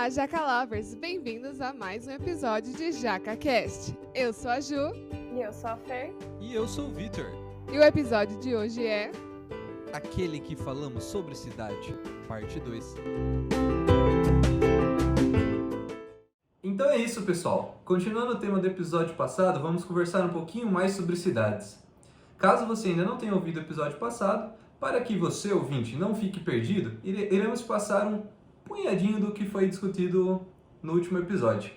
Olá, Jaca Lovers! Bem-vindos a mais um episódio de JacaCast. Eu sou a Ju. E eu sou a Fer. E eu sou o Vitor. E o episódio de hoje é... Aquele que falamos sobre cidade, parte 2. Então é isso, pessoal. Continuando o tema do episódio passado, vamos conversar um pouquinho mais sobre cidades. Caso você ainda não tenha ouvido o episódio passado, para que você, ouvinte, não fique perdido, iremos passar um punhadinho do que foi discutido no último episódio.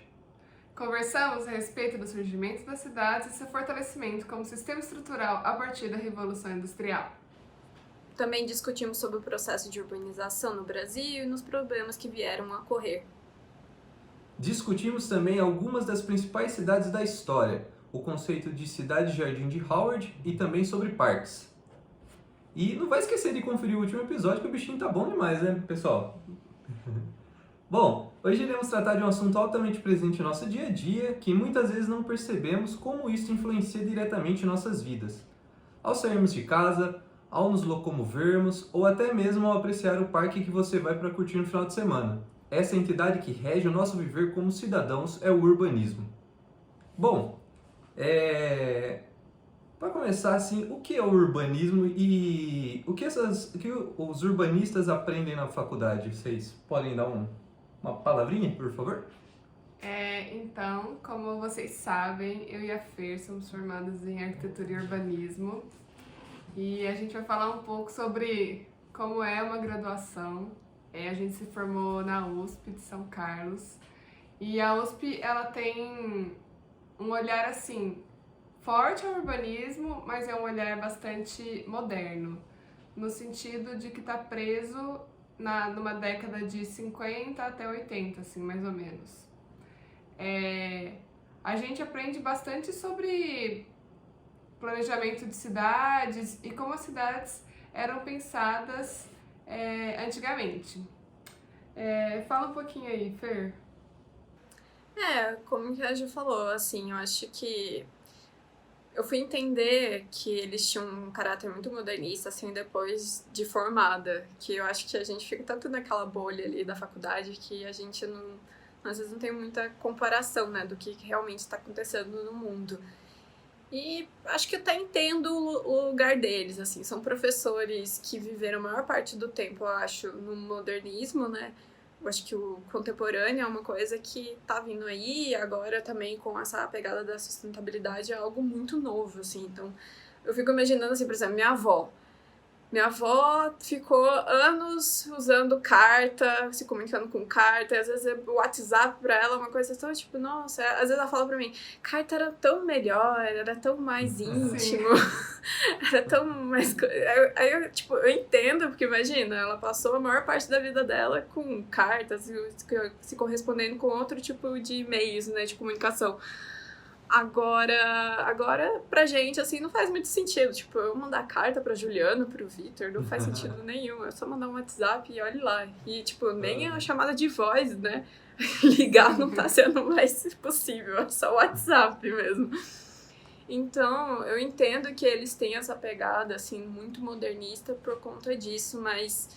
Conversamos a respeito do surgimento das cidades e seu fortalecimento como sistema estrutural a partir da Revolução Industrial. Também discutimos sobre o processo de urbanização no Brasil e nos problemas que vieram a ocorrer. Discutimos também algumas das principais cidades da história, o conceito de cidade-jardim de Howard e também sobre parques. E não vai esquecer de conferir o último episódio que o bichinho tá bom demais, né, pessoal? Bom, hoje iremos tratar de um assunto altamente presente no nosso dia a dia, que muitas vezes não percebemos como isso influencia diretamente em nossas vidas. Ao sairmos de casa, ao nos locomovermos ou até mesmo ao apreciar o parque que você vai para curtir no final de semana. Essa entidade que rege o nosso viver como cidadãos é o urbanismo. Bom, para começar assim, o que é o urbanismo e o que os urbanistas aprendem na faculdade? Vocês podem dar uma palavrinha, por favor? Então, como vocês sabem, eu e a Fer somos formadas em arquitetura e urbanismo. E a gente vai falar um pouco sobre como é uma graduação. A gente se formou na USP de São Carlos. E a USP, ela tem um olhar assim, forte ao urbanismo, mas é um olhar bastante moderno. No sentido de que está preso numa década de 50 até 80, assim, mais ou menos. A gente aprende bastante sobre planejamento de cidades e como as cidades eram pensadas antigamente. Fala um pouquinho aí, Fer. Como que a Ju falou, assim, eu acho que eu fui entender que eles tinham um caráter muito modernista, assim, depois de formada, que eu acho que a gente fica tanto naquela bolha ali da faculdade que a gente às vezes não tem muita comparação, né, do que realmente está acontecendo no mundo. E acho que eu até entendo o lugar deles, assim, são professores que viveram a maior parte do tempo, eu acho, no modernismo, né? Eu acho que o contemporâneo é uma coisa que tá vindo aí, agora também com essa pegada da sustentabilidade é algo muito novo, assim, então eu fico imaginando, assim, por exemplo, Minha avó ficou anos usando carta, se comunicando com carta, e às vezes o WhatsApp pra ela é uma coisa tão tipo, nossa, às vezes ela fala pra mim, carta era tão melhor, era tão mais íntimo, era tão mais... Aí eu entendo, porque imagina, ela passou a maior parte da vida dela com cartas, se correspondendo com outro tipo de meios, né, de comunicação. Agora, pra gente, assim, não faz muito sentido. Tipo, eu mandar carta pra Juliana, pro Vitor, não faz sentido nenhum. É só mandar um WhatsApp e olhe lá. E, tipo, nem a chamada de voz, né? Ligar não tá sendo mais possível, é só o WhatsApp mesmo. Então, eu entendo que eles têm essa pegada, assim, muito modernista por conta disso, mas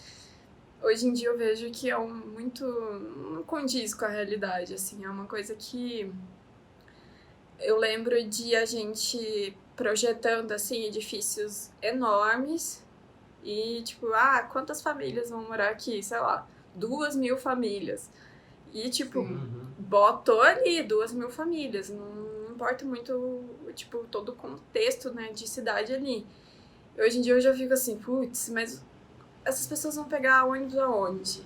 hoje em dia eu vejo que é não condiz com a realidade, assim. É uma coisa que... Eu lembro de a gente projetando, assim, edifícios enormes e, tipo, quantas famílias vão morar aqui? Sei lá, 2.000 famílias. E, tipo, botou ali 2.000 famílias. Não importa muito, tipo, todo o contexto, né, de cidade ali. Hoje em dia eu já fico assim, putz, mas essas pessoas vão pegar ônibus aonde?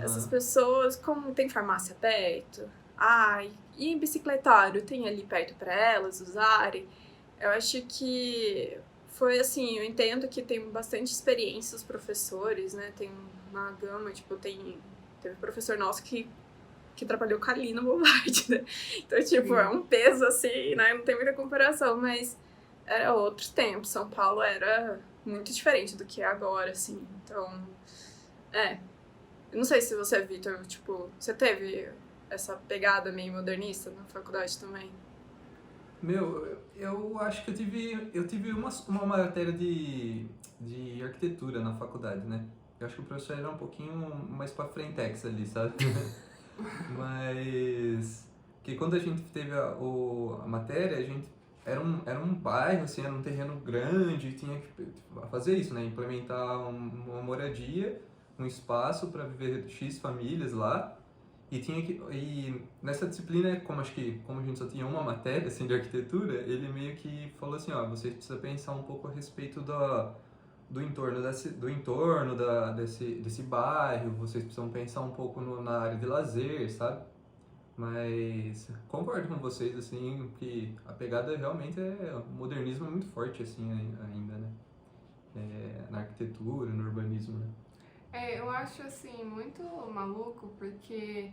Essas pessoas, como tem farmácia perto? E bicicletário tem ali perto para elas usarem. Eu acho que foi assim, eu entendo que tem bastante experiência os professores, né? Tem uma gama, tipo, teve professor nosso que trabalhou com a Lina Bobardi, né? Então, tipo, é um peso assim, né? Não tem muita comparação, mas era outros tempos. São Paulo era muito diferente do que é agora, assim. Então, eu não sei se você, Vitor, tipo, você teve essa pegada meio modernista na faculdade também? Eu acho que eu tive uma matéria de arquitetura na faculdade, né? Eu acho que o professor era um pouquinho mais pra frentex ali, sabe? Mas que quando a gente teve a matéria, a gente era um bairro, assim, era um terreno grande, e tinha que fazer isso, né? Implementar uma moradia, um espaço para viver X famílias lá. E nessa disciplina, como a gente só tinha uma matéria assim, de arquitetura, ele meio que falou assim, ó, você precisa pensar um pouco a respeito do entorno desse bairro, vocês precisam pensar um pouco na área de lazer, sabe? Mas concordo com vocês, assim, que a pegada realmente o modernismo é muito forte, assim, ainda, né? Na arquitetura, no urbanismo, né? Eu acho assim muito maluco porque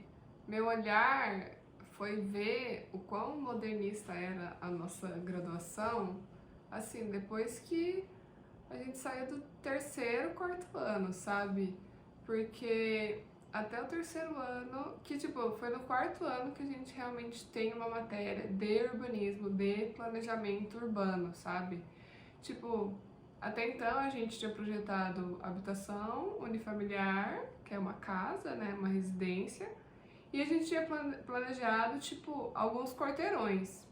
meu olhar foi ver o quão modernista era a nossa graduação, assim, depois que a gente saiu do terceiro, quarto ano, sabe? Porque até o terceiro ano, que tipo, foi no quarto ano que a gente realmente tem uma matéria de urbanismo, de planejamento urbano, sabe? Tipo, até então a gente tinha projetado habitação unifamiliar, que é uma casa, né, uma residência, e a gente tinha planejado, tipo, alguns quarteirões,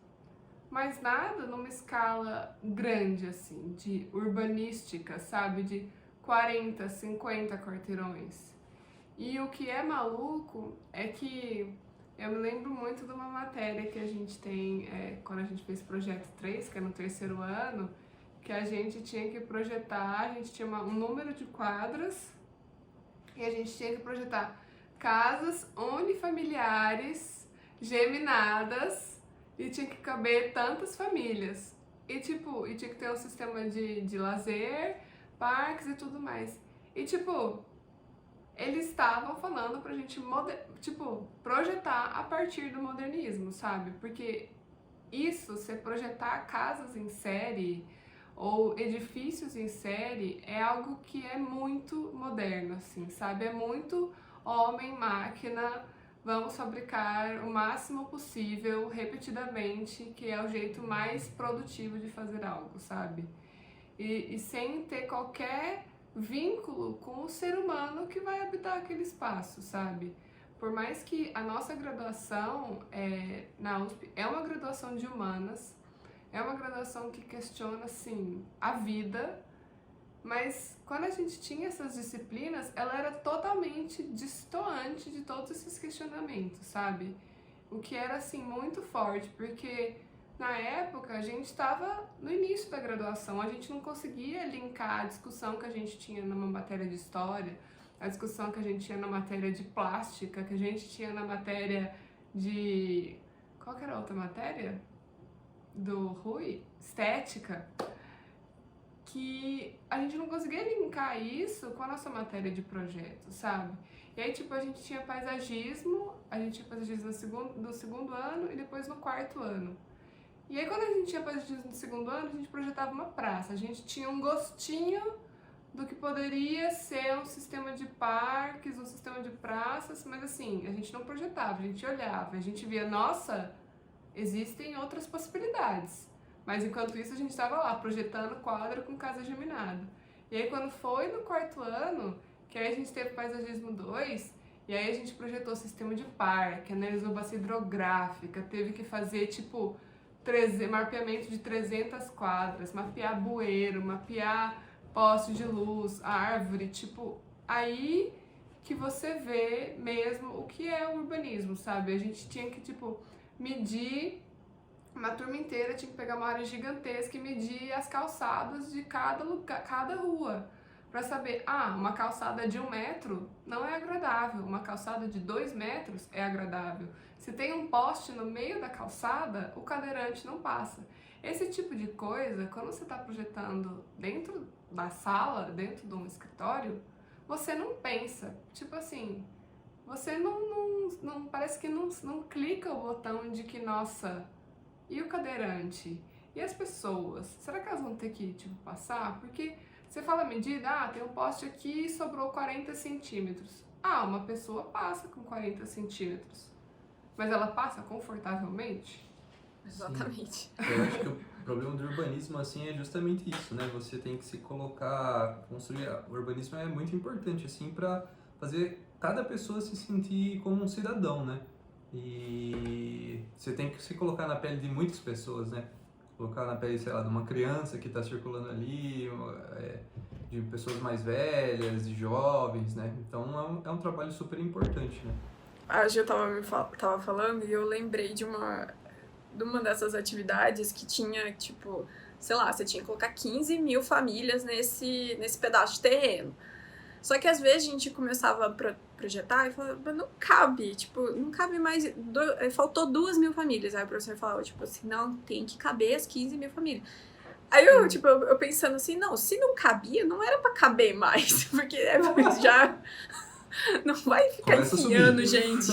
mas nada numa escala grande, assim, de urbanística, sabe, de 40, 50 quarteirões. E o que é maluco é que eu me lembro muito de uma matéria que a gente tem, quando a gente fez projeto 3, que é no terceiro ano, que a gente tinha que projetar, a gente tinha um número de quadras e a gente tinha que projetar casas unifamiliares, geminadas, e tinha que caber tantas famílias. E tipo, tinha que ter um sistema de lazer, parques e tudo mais. E tipo, eles estavam falando pra gente projetar a partir do modernismo, sabe? Porque isso, você projetar casas em série ou edifícios em série é algo que é muito moderno, assim, sabe? É muito homem, máquina, vamos fabricar o máximo possível, repetidamente, que é o jeito mais produtivo de fazer algo, sabe? E sem ter qualquer vínculo com o ser humano que vai habitar aquele espaço, sabe? Por mais que a nossa graduação na USP é uma graduação de humanas, é uma graduação que questiona, assim, a vida, mas quando a gente tinha essas disciplinas, ela era totalmente distoante de todos esses questionamentos, sabe? O que era, assim, muito forte, porque na época a gente estava no início da graduação, a gente não conseguia linkar a discussão que a gente tinha numa matéria de história, a discussão que a gente tinha na matéria de plástica, que a gente tinha na matéria de... Qual que era a outra matéria? Do Rui? Estética. Que a gente não conseguia linkar isso com a nossa matéria de projeto, sabe? E aí, tipo, a gente tinha paisagismo no segundo ano e depois no quarto ano. E aí, quando a gente tinha paisagismo no segundo ano, a gente projetava uma praça. A gente tinha um gostinho do que poderia ser um sistema de parques, um sistema de praças, mas assim, a gente não projetava, a gente olhava, a gente via, nossa, existem outras possibilidades. Mas enquanto isso a gente estava lá, projetando quadra com casa geminada. E aí quando foi no quarto ano, que aí a gente teve paisagismo 2, e aí a gente projetou o sistema de parque, analisou bacia hidrográfica, teve que fazer tipo mapeamento de 300 quadras, mapear bueiro, mapear poste de luz, árvore, tipo, aí que você vê mesmo o que é o urbanismo, sabe? A gente tinha que, tipo, medir, uma turma inteira tinha que pegar uma área gigantesca e medir as calçadas de cada rua, pra saber, uma calçada de 1 metro não é agradável, uma calçada de 2 metros é agradável. Se tem um poste no meio da calçada, o cadeirante não passa. Esse tipo de coisa, quando você está projetando dentro da sala, dentro de um escritório, você não pensa. Tipo assim, você não parece que não clica o botão de que, nossa, e o cadeirante? E as pessoas? Será que elas vão ter que, tipo, passar? Porque você fala a medida, tem um poste aqui e sobrou 40 centímetros. Uma pessoa passa com 40 centímetros. Mas ela passa confortavelmente? Exatamente. Eu acho que o problema do urbanismo, assim, é justamente isso, né? Você tem que se colocar, construir... O urbanismo é muito importante, assim, para fazer cada pessoa se sentir como um cidadão, né? E você tem que se colocar na pele de muitas pessoas, né? Colocar na pele, sei lá, de uma criança que está circulando ali, de pessoas mais velhas, de jovens, né? Então é um trabalho super importante, né? A Gil tava falando e eu lembrei de uma dessas atividades que tinha, tipo, sei lá, você tinha que colocar 15 mil famílias nesse pedaço de terreno. Só que às vezes a gente começava a projetar e falava, mas não cabe, tipo, não cabe mais, faltou 2.000 famílias. Aí o professor falava, tipo assim, não, tem que caber as 15 mil famílias. Aí eu pensando assim, não, se não cabia, não era pra caber mais, porque já não vai ficar enfiando, gente.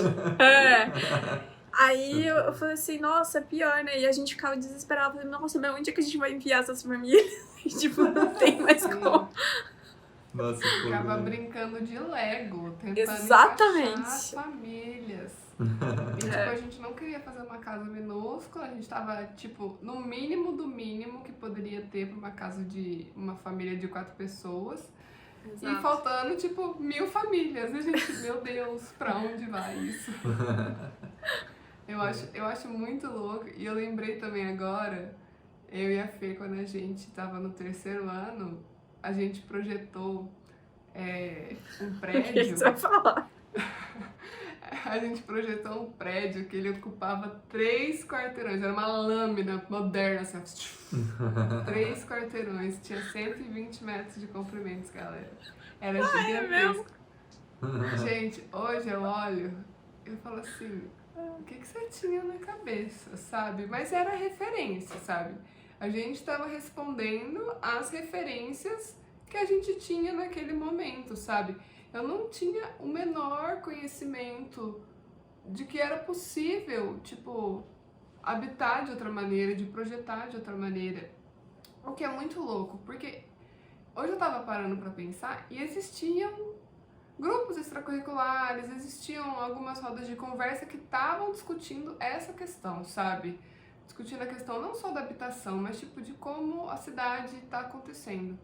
Aí eu falei assim, nossa, pior, né? E a gente ficava desesperado, falando, nossa, mas onde é que a gente vai enviar essas famílias? E, tipo, não tem mais como. Nossa, ficava brincando de Lego, tentando Exatamente. encaixar as famílias. E, tipo, a gente não queria fazer uma casa minúscula, a gente tava, tipo, no mínimo do mínimo que poderia ter pra uma casa de uma família de 4 pessoas. Exato. E faltando, tipo, 1.000 famílias. E a gente, meu Deus, pra onde vai isso? Eu acho muito louco. E eu lembrei também agora, eu e a Fê, quando a gente tava no 3º ano, a gente projetou um prédio. O que você vai falar? A gente projetou um prédio que ele ocupava 3 quarteirões. Era uma lâmina moderna, assim, 3 quarteirões. Tinha 120 metros de comprimento, galera. Era gigantesco. Gente, hoje eu olho, eu falo assim, o que você tinha na cabeça, sabe? Mas era referência, sabe? A gente estava respondendo às referências que a gente tinha naquele momento, sabe? Eu não tinha o menor conhecimento de que era possível, tipo, habitar de outra maneira, de projetar de outra maneira. O que é muito louco, porque hoje eu tava parando pra pensar e existiam grupos extracurriculares, existiam algumas rodas de conversa que estavam discutindo essa questão, sabe? Discutindo a questão não só da habitação, mas tipo de como a cidade tá acontecendo.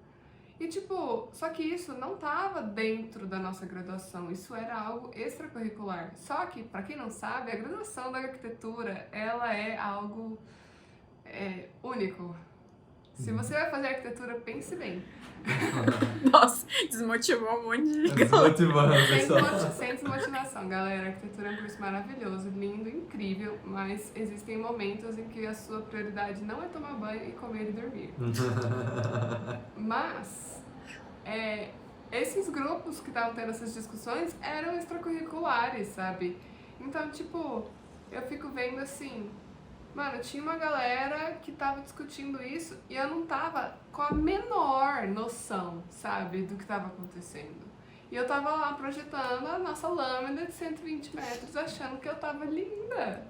E tipo, só que isso não tava dentro da nossa graduação, isso era algo extracurricular. Só que, pra quem não sabe, a graduação da arquitetura, ela é algo único. Se você vai fazer arquitetura, pense bem. Nossa, desmotivou um monte de Desmotivando, pessoal. Sem desmotivação, galera. A arquitetura é um curso maravilhoso, lindo, incrível, mas existem momentos em que a sua prioridade não é tomar banho e comer e dormir. Mas esses grupos que estavam tendo essas discussões eram extracurriculares, sabe? Então, tipo, eu fico vendo assim, mano, tinha uma galera que tava discutindo isso e eu não tava com a menor noção, sabe, do que tava acontecendo. E eu tava lá projetando a nossa lâmina de 120 metros, achando que eu tava linda.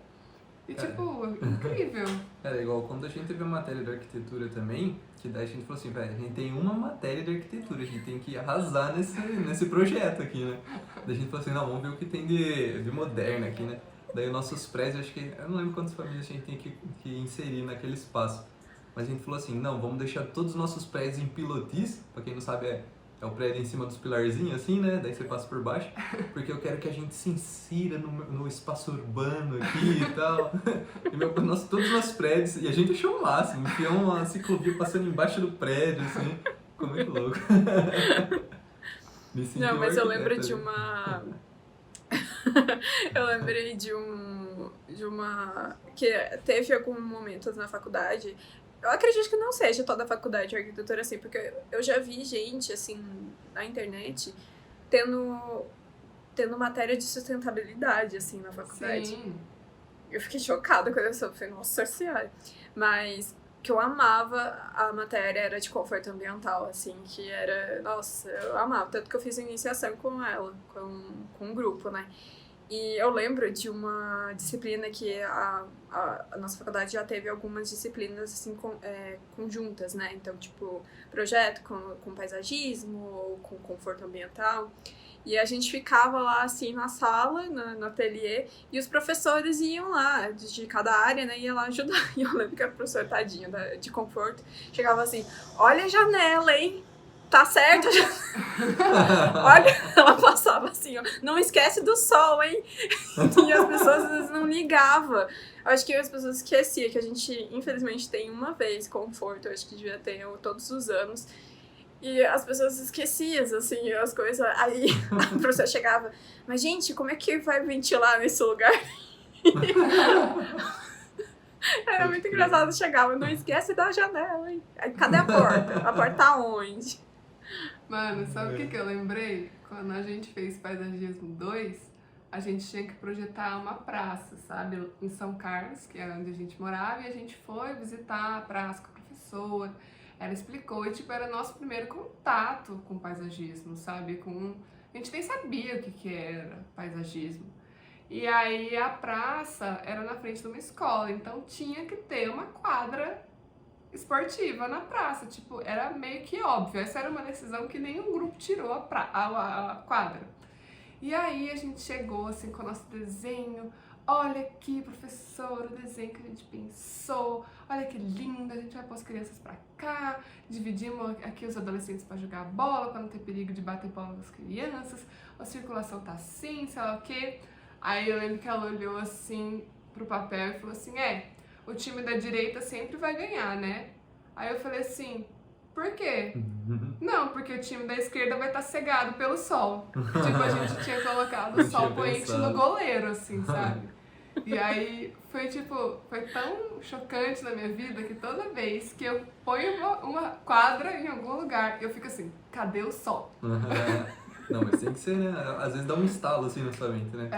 E, tipo, incrível. Era igual quando a gente teve a matéria de arquitetura também, que daí a gente falou assim, velho, a gente tem uma matéria de arquitetura, a gente tem que arrasar nesse projeto aqui, né? Daí a gente falou assim, não, vamos ver o que tem de moderno aqui, né? Daí os nossos prédios, acho que, eu não lembro quantas famílias a gente tem que inserir naquele espaço. Mas a gente falou assim, não, vamos deixar todos os nossos prédios em pilotis, pra quem não sabe é o prédio em cima dos pilarzinhos assim, né? Daí você passa por baixo, porque eu quero que a gente se insira no espaço urbano aqui e tal. E todos os nossos prédios, e a gente achou o máximo, enfiou uma ciclovia passando embaixo do prédio, assim, ficou muito louco. Não, mas eu lembro de uma... Eu lembrei de uma... que teve algum momento na faculdade. Eu acredito que não seja toda a faculdade de arquitetura assim, porque eu já vi gente, assim, na internet, tendo matéria de sustentabilidade, assim, na faculdade. Sim. Eu fiquei chocada quando eu soube, falei, nossa senhora. Mas que eu amava a matéria era de conforto ambiental, assim, que era, nossa, eu amava, tanto que eu fiz iniciação com ela, com um grupo, né? E eu lembro de uma disciplina que a nossa faculdade já teve algumas disciplinas assim, conjuntas, né? Então, tipo, projeto com paisagismo ou com conforto ambiental. E a gente ficava lá, assim, na sala, no ateliê, e os professores iam lá, de cada área, né? Ia lá ajudar. E eu lembro que a professora, tadinha, de conforto, chegava assim, olha a janela, hein? Tá certo a janela. Olha, ela passa passava assim, ó, não esquece do sol, hein? E as pessoas às vezes não ligavam. Eu acho que as pessoas esqueciam que a gente, infelizmente, tem uma vez conforto, eu acho que devia ter todos os anos. E as pessoas esqueciam, assim, as coisas. Aí a professora chegava, mas gente, como é que vai ventilar nesse lugar? Era muito engraçado, chegava, não esquece da janela, hein? Aí, cadê a porta? A porta tá onde? Mano, sabe o que eu lembrei? Quando a gente fez Paisagismo 2, a gente tinha que projetar uma praça, sabe? Em São Carlos, que era onde a gente morava, e a gente foi visitar a praça com a professora. Ela explicou, e tipo, era nosso primeiro contato com paisagismo, sabe? A gente nem sabia o que era paisagismo. E aí a praça era na frente de uma escola, então tinha que ter uma quadra esportiva na praça, tipo, era meio que óbvio. Essa era uma decisão que nenhum grupo tirou a quadra. E aí a gente chegou assim com o nosso desenho, olha aqui, professor, o desenho que a gente pensou, olha que lindo, a gente vai pôr as crianças pra cá, dividimos aqui os adolescentes pra jogar bola, pra não ter perigo de bater bola nas crianças, a circulação tá assim, sei lá o quê. Aí eu lembro que ela olhou assim pro papel e falou assim, o time da direita sempre vai ganhar, né? Aí eu falei assim, por quê? Não, porque o time da esquerda vai estar cegado pelo sol. Tipo, a gente tinha colocado o sol poente no goleiro, assim, sabe? E aí foi tão chocante na minha vida que toda vez que eu ponho uma quadra em algum lugar, eu fico assim, cadê o sol? Não, mas tem que ser, né? Às vezes dá um estalo assim na sua mente, né?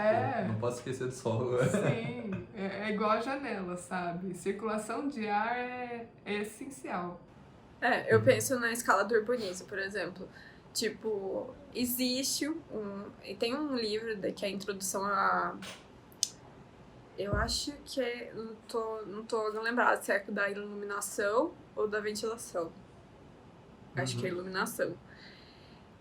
Não posso esquecer do sol. Sim, é igual a janela, sabe? Circulação de ar é essencial. Eu penso na escala do urbanismo, por exemplo. Tipo, existe e tem um livro que é a introdução a... Eu acho que não tô lembrada se é da iluminação ou da ventilação. Acho que é iluminação.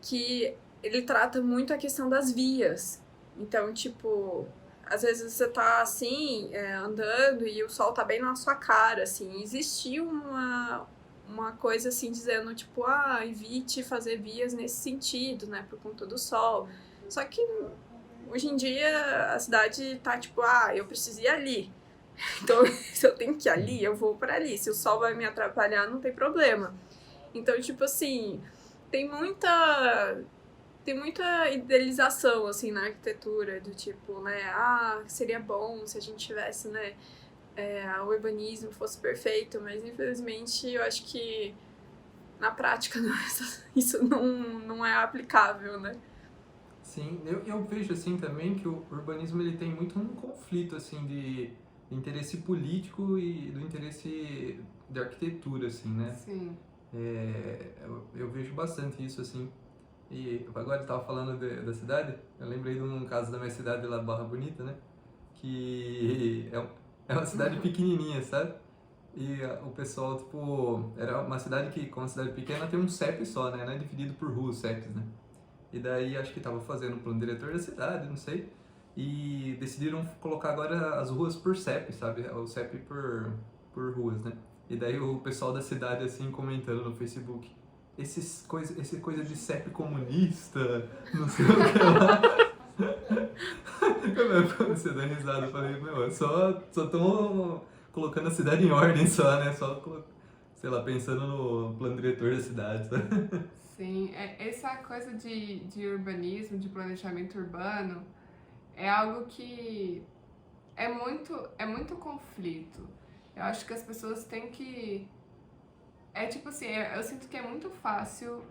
Que ele trata muito a questão das vias. Então, tipo, às vezes você tá assim, andando e o sol tá bem na sua cara, assim. Existia uma coisa assim, dizendo, tipo, evite fazer vias nesse sentido, né, por conta do sol. Só que hoje em dia a cidade tá tipo, eu preciso ir ali. Então, se eu tenho que ir ali, eu vou para ali. Se o sol vai me atrapalhar, não tem problema. Então, tipo assim, tem muita idealização, assim, na arquitetura, do tipo, né, seria bom se a gente tivesse, né, o urbanismo fosse perfeito, mas infelizmente eu acho que na prática isso não é aplicável, né? Sim, eu vejo assim também que o urbanismo ele tem muito um conflito assim de interesse político e do interesse da arquitetura, assim, né? Sim. Eu vejo bastante isso, assim. E agora eu estava falando da cidade, eu lembrei de um caso da minha cidade lá, Barra Bonita, né? Que é uma cidade pequenininha, sabe? E o pessoal, tipo, era uma cidade que, como uma cidade pequena, tem um CEP só, né? Não é dividido por ruas, CEPs, né? E daí acho que tava fazendo o plano diretor da cidade, não sei. E decidiram colocar agora as ruas por CEP, sabe? O CEP por ruas, né? E daí o pessoal da cidade, assim, comentando no Facebook. Esse coisa de CEP comunista, não sei o que lá. Você dá risada, eu falei, só tão colocando a cidade em ordem só, né? Só, sei lá, pensando no plano diretor da cidade, sabe? Sim, essa coisa de urbanismo, de planejamento urbano, é algo que é muito conflito. Eu acho que as pessoas têm que... tipo assim, eu sinto que é muito fácil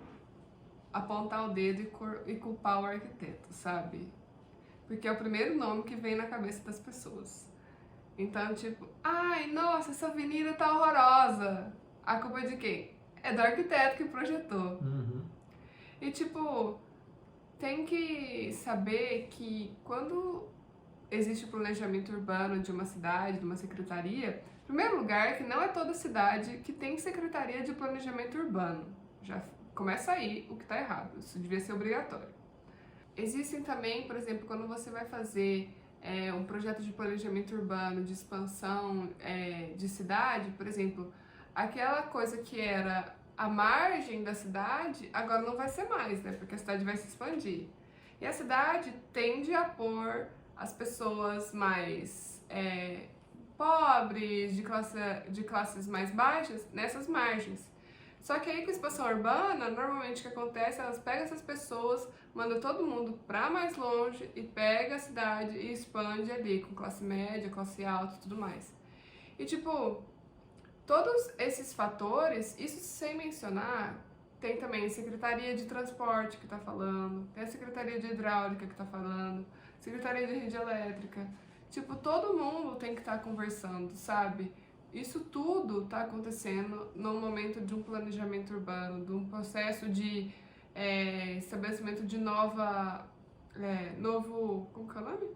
apontar o dedo e culpar o arquiteto, sabe? Porque é o primeiro nome que vem na cabeça das pessoas. Então, tipo, nossa, essa avenida tá horrorosa. A culpa é de quem? É do arquiteto que projetou. Uhum. E, tipo, tem que saber que quando existe o planejamento urbano de uma cidade, de uma secretaria, em primeiro lugar, que não é toda cidade que tem secretaria de planejamento urbano. Já começa aí o que está errado, isso devia ser obrigatório. Existem também, por exemplo, quando você vai fazer um projeto de planejamento urbano, de expansão de cidade, por exemplo, aquela coisa que era a margem da cidade, agora não vai ser mais, né? Porque a cidade vai se expandir. E a cidade tende a pôr as pessoas mais pobres, de classes mais baixas, nessas margens. Só que aí com a expansão urbana, normalmente o que acontece, elas pegam essas pessoas, mandam todo mundo pra mais longe e pega a cidade e expande ali com classe média, classe alta e tudo mais. E tipo, todos esses fatores, isso sem mencionar, tem também a Secretaria de Transporte que tá falando, tem a Secretaria de Hidráulica que tá falando, Secretaria de Rede Elétrica. Tipo, todo mundo tem que estar conversando, sabe? Isso tudo está acontecendo no momento de um planejamento urbano, de um processo de estabelecimento de novo, como que é o nome?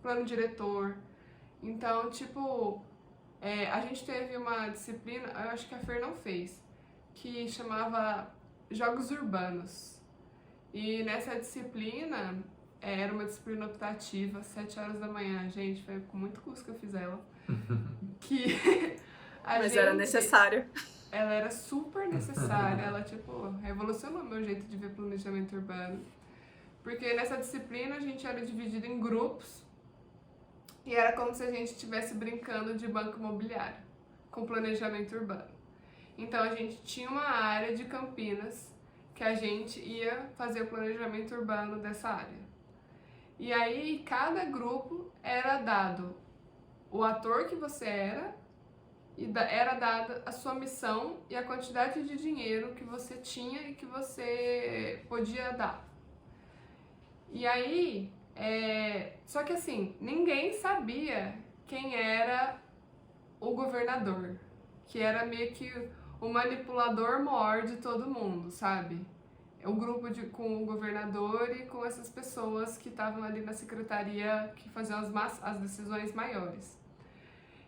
Plano diretor. Então, tipo, a gente teve uma disciplina, eu acho que a Fer não fez, que chamava Jogos Urbanos. E nessa disciplina, era uma disciplina optativa, 7 horas da manhã, gente, foi com muito custo que eu fiz ela. Mas era necessário. Ela era super necessária, ela, tipo, revolucionou meu jeito de ver planejamento urbano. Porque nessa disciplina a gente era dividido em grupos e era como se a gente estivesse brincando de banco imobiliário, com planejamento urbano. Então a gente tinha uma área de Campinas que a gente ia fazer o planejamento urbano dessa área. E aí cada grupo era dado o ator que você era, e era dada a sua missão e a quantidade de dinheiro que você tinha e que você podia dar. E aí, só que assim, ninguém sabia quem era o governador, que era meio que o manipulador maior de todo mundo, sabe? O grupo com o governador e com essas pessoas que estavam ali na secretaria que faziam as decisões maiores.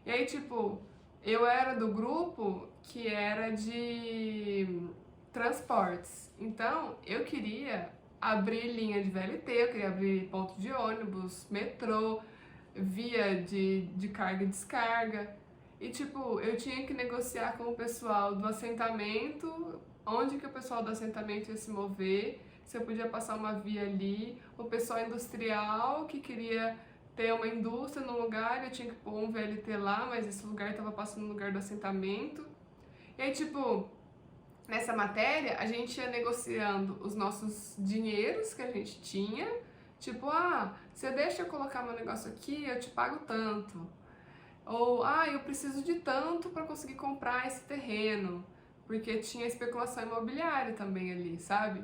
E aí, tipo, eu era do grupo que era de transportes. Então, eu queria abrir linha de VLT, eu queria abrir ponto de ônibus, metrô, via de carga e descarga. E, tipo, eu tinha que negociar com o pessoal do assentamento, onde que o pessoal do assentamento ia se mover, se eu podia passar uma via ali, o pessoal industrial que queria ter uma indústria no lugar, eu tinha que pôr um VLT lá, mas esse lugar estava passando no lugar do assentamento. E aí, tipo, nessa matéria, a gente ia negociando os nossos dinheiros que a gente tinha, tipo, você deixa eu colocar meu negócio aqui, eu te pago tanto. Ou, eu preciso de tanto para conseguir comprar esse terreno, porque tinha especulação imobiliária também ali, sabe?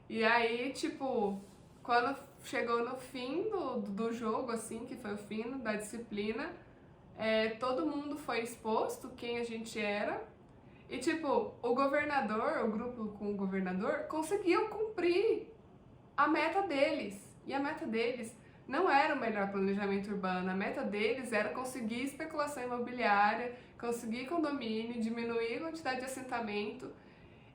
E aí, tipo, quando chegou no fim do jogo, assim, que foi o fim da disciplina, todo mundo foi exposto quem a gente era. E, tipo, o governador, o grupo com o governador, conseguiu cumprir a meta deles. E a meta deles não era o melhor planejamento urbano, a meta deles era conseguir especulação imobiliária, conseguir condomínio, diminuir a quantidade de assentamento.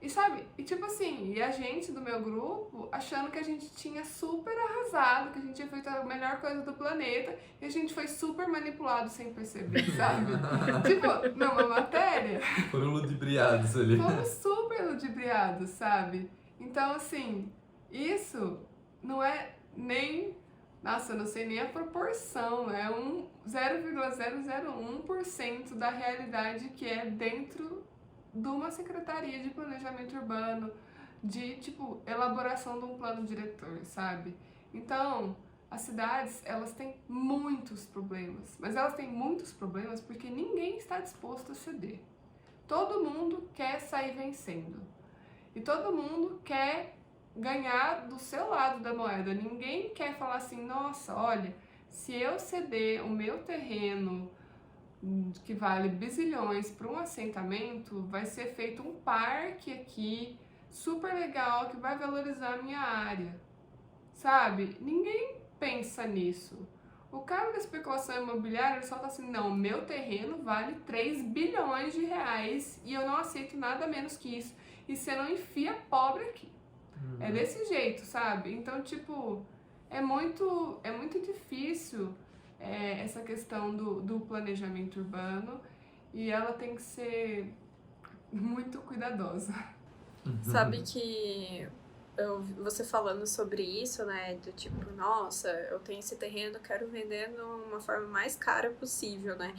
E sabe, e tipo assim, e a gente do meu grupo achando que a gente tinha super arrasado, que a gente tinha feito a melhor coisa do planeta, e a gente foi super manipulado sem perceber, sabe? Tipo, numa matéria. Foram ludibriados ali. Fomos super ludibriados, sabe? Então, assim, isso não é nem. Nossa, eu não sei nem a proporção, é 0,001% da realidade que é dentro de uma secretaria de planejamento urbano, de, tipo, elaboração de um plano diretor, sabe? Então, as cidades, elas têm muitos problemas, mas elas têm muitos problemas porque ninguém está disposto a ceder. Todo mundo quer sair vencendo. E todo mundo quer ganhar do seu lado da moeda. Ninguém quer falar assim, nossa, olha, se eu ceder o meu terreno que vale bizilhões para um assentamento, vai ser feito um parque aqui, super legal, que vai valorizar a minha área, sabe? Ninguém pensa nisso. O cara da especulação imobiliária, ele só tá assim, não, meu terreno vale 3 bilhões de reais e eu não aceito nada menos que isso. E você não enfia pobre aqui. É desse jeito, sabe? Então, tipo, é muito difícil essa questão do planejamento urbano e ela tem que ser muito cuidadosa. Sabe que você falando sobre isso, né? Do tipo, nossa, eu tenho esse terreno, quero vender de uma forma mais cara possível, né?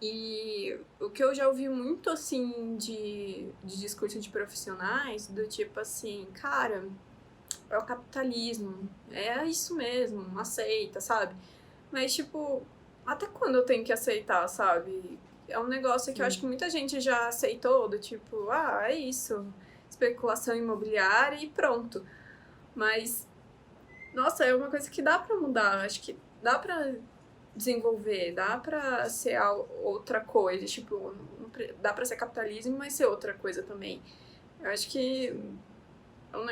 E o que eu já ouvi muito, assim, de discurso de profissionais, do tipo assim, cara, é o capitalismo, é isso mesmo, aceita, sabe? Mas, tipo, até quando eu tenho que aceitar, sabe? É um negócio que eu acho que muita gente já aceitou, do tipo, é isso, especulação imobiliária e pronto. Mas, nossa, é uma coisa que dá pra mudar, acho que dá pra desenvolver, dá pra ser outra coisa, tipo, dá pra ser capitalismo, mas ser outra coisa também. Eu acho que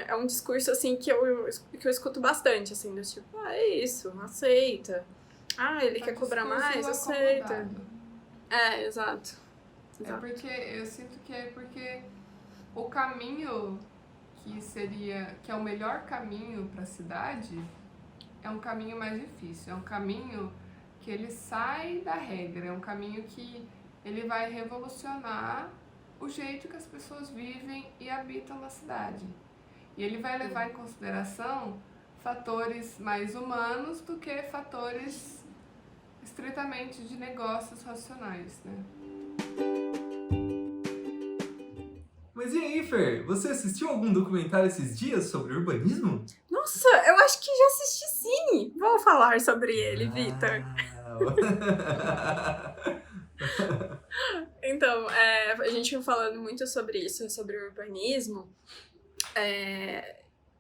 é um discurso, assim, que eu escuto bastante, assim, do tipo, é isso, aceita. Ele quer cobrar mais, aceita. Exato. É porque, eu sinto que é porque o caminho que é o melhor caminho para a cidade, é um caminho mais difícil, é um caminho que ele sai da regra, é um caminho que ele vai revolucionar o jeito que as pessoas vivem e habitam na cidade. E ele vai levar em consideração fatores mais humanos do que fatores estritamente de negócios racionais, né? Mas e aí, Fer? Você assistiu algum documentário esses dias sobre urbanismo? Nossa, eu acho que já assisti sim! Vou falar sobre ele, Vitor. Então, a gente falando muito sobre isso, sobre urbanismo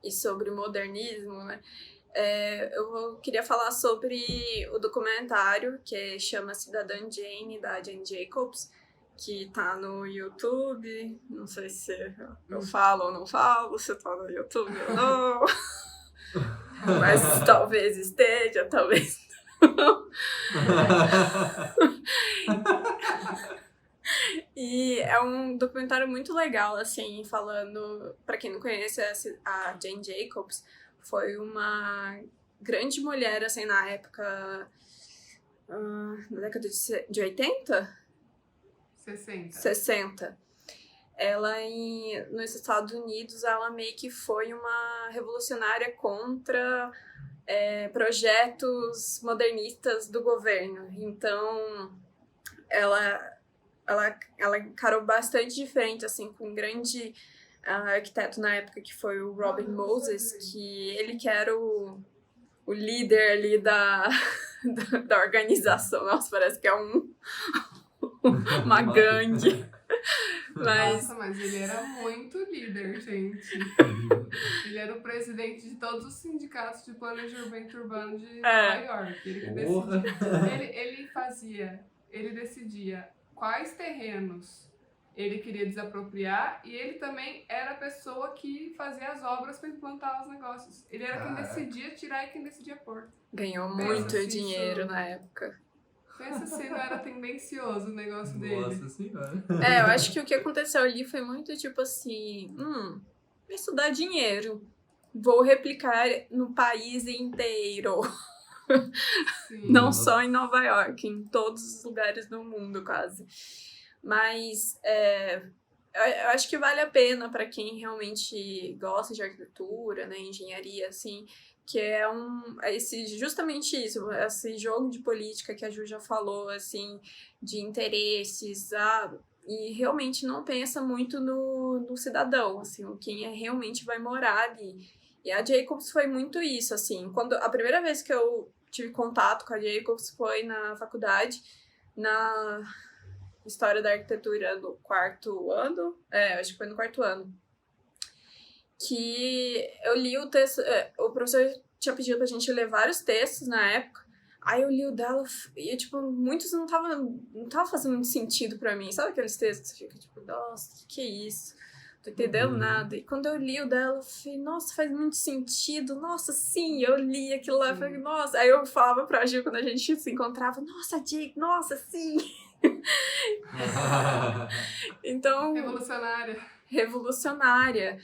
e sobre modernismo, né? Eu queria falar sobre o documentário que chama Cidadã Jane, da Jane Jacobs, que tá no YouTube. Não sei se eu falo ou não falo, se tá no YouTube ou não. Mas talvez esteja, talvez não. E é um documentário muito legal, assim, falando... Pra quem não conhece, a Jane Jacobs foi uma grande mulher, assim, na época... na década de 80? 60. Ela, nos Estados Unidos, ela meio que foi uma revolucionária contra projetos modernistas do governo. Então, ela encarou bastante diferente, assim, com um grande arquiteto na época, que foi o Robin Moses, que ele que era o líder ali da organização. Nossa, parece que é uma gangue. Nossa, mas ele era muito líder, gente. Ele era o presidente de todos os sindicatos de planejamento urbano de Nova York. Ele decidia quais terrenos ele queria desapropriar, e ele também era a pessoa que fazia as obras para implantar os negócios. Ele era quem decidia tirar e quem decidia pôr. Ganhou muito dinheiro na época. Pensa se não era tendencioso o negócio dele. Nossa senhora. Eu acho que o que aconteceu ali foi muito tipo assim, isso dá dinheiro, vou replicar no país inteiro. Sim. Não só em Nova York, em todos os lugares do mundo, quase. Mas eu acho que vale a pena para quem realmente gosta de arquitetura, né, engenharia, assim, que é justamente isso, esse jogo de política que a Ju já falou, assim, de interesses, e realmente não pensa muito no cidadão, assim, quem realmente vai morar ali. E a Jacobs foi muito isso, assim, a primeira vez que eu tive contato com a Jacobs foi na faculdade, na História da Arquitetura do 4º ano, acho que foi no 4º ano, que eu li o texto, o professor tinha pedido pra gente ler vários textos na época, aí eu li o dela e, tipo, muitos não tava fazendo muito sentido pra mim, sabe aqueles textos que fica, tipo, nossa, que é isso? Não tô entendendo nada. E quando eu li o dela, eu falei, nossa, faz muito sentido, nossa, sim, eu li aquilo lá, eu falei, nossa, aí eu falava pra Gil quando a gente se encontrava, nossa, Dick, nossa, sim! Então... Revolucionária.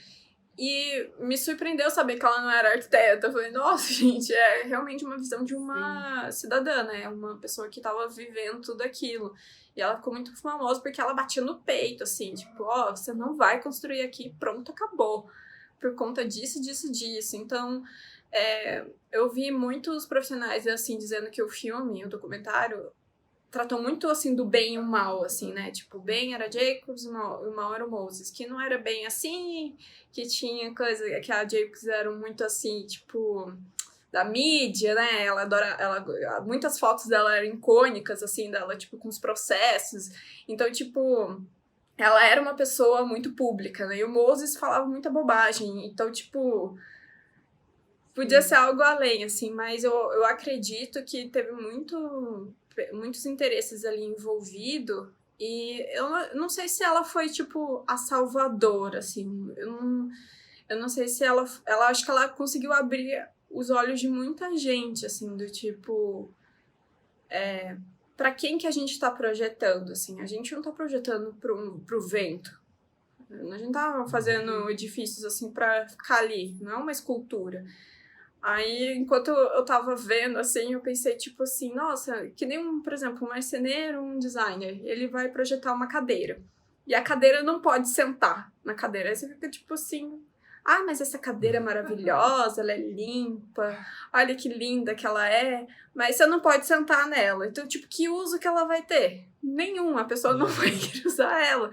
E me surpreendeu saber que ela não era arquiteta. Eu falei, nossa, gente, é realmente uma visão de uma cidadã, né? Uma pessoa que tava vivendo tudo aquilo. E ela ficou muito famosa porque ela batia no peito, assim, tipo, você não vai construir aqui, pronto, acabou. por conta disso. Então, eu vi muitos profissionais, assim, dizendo que o documentário, tratou muito, assim, do bem e o mal, assim, né? Tipo, o bem era Jacobs e o mal era o Moses. Que não era bem assim, que tinha coisa... Que a Jacobs era muito, assim, tipo... da mídia, né? Ela adora... muitas fotos dela eram icônicas, assim, dela, tipo, com os processos. Então, tipo... ela era uma pessoa muito pública, né? E o Moses falava muita bobagem. Então, tipo... podia ser algo além, assim, mas eu acredito que teve muitos interesses ali envolvidos, e eu não sei se ela foi, tipo, a salvadora, assim, eu não sei se ela acho que ela conseguiu abrir os olhos de muita gente, assim, do tipo, pra quem que a gente tá projetando, assim, a gente não tá projetando pro vento, a gente tá fazendo edifícios, assim, pra ficar ali, não é uma escultura. Aí, enquanto eu tava vendo, assim, eu pensei, tipo assim, nossa, que nem, por exemplo, um marceneiro, um designer, ele vai projetar uma cadeira. E a cadeira não pode sentar na cadeira. Aí você fica, tipo assim, ah, mas essa cadeira é maravilhosa, ela é limpa, olha que linda que ela é, mas você não pode sentar nela. Então, tipo, que uso que ela vai ter? Nenhum, a pessoa não vai querer usar ela.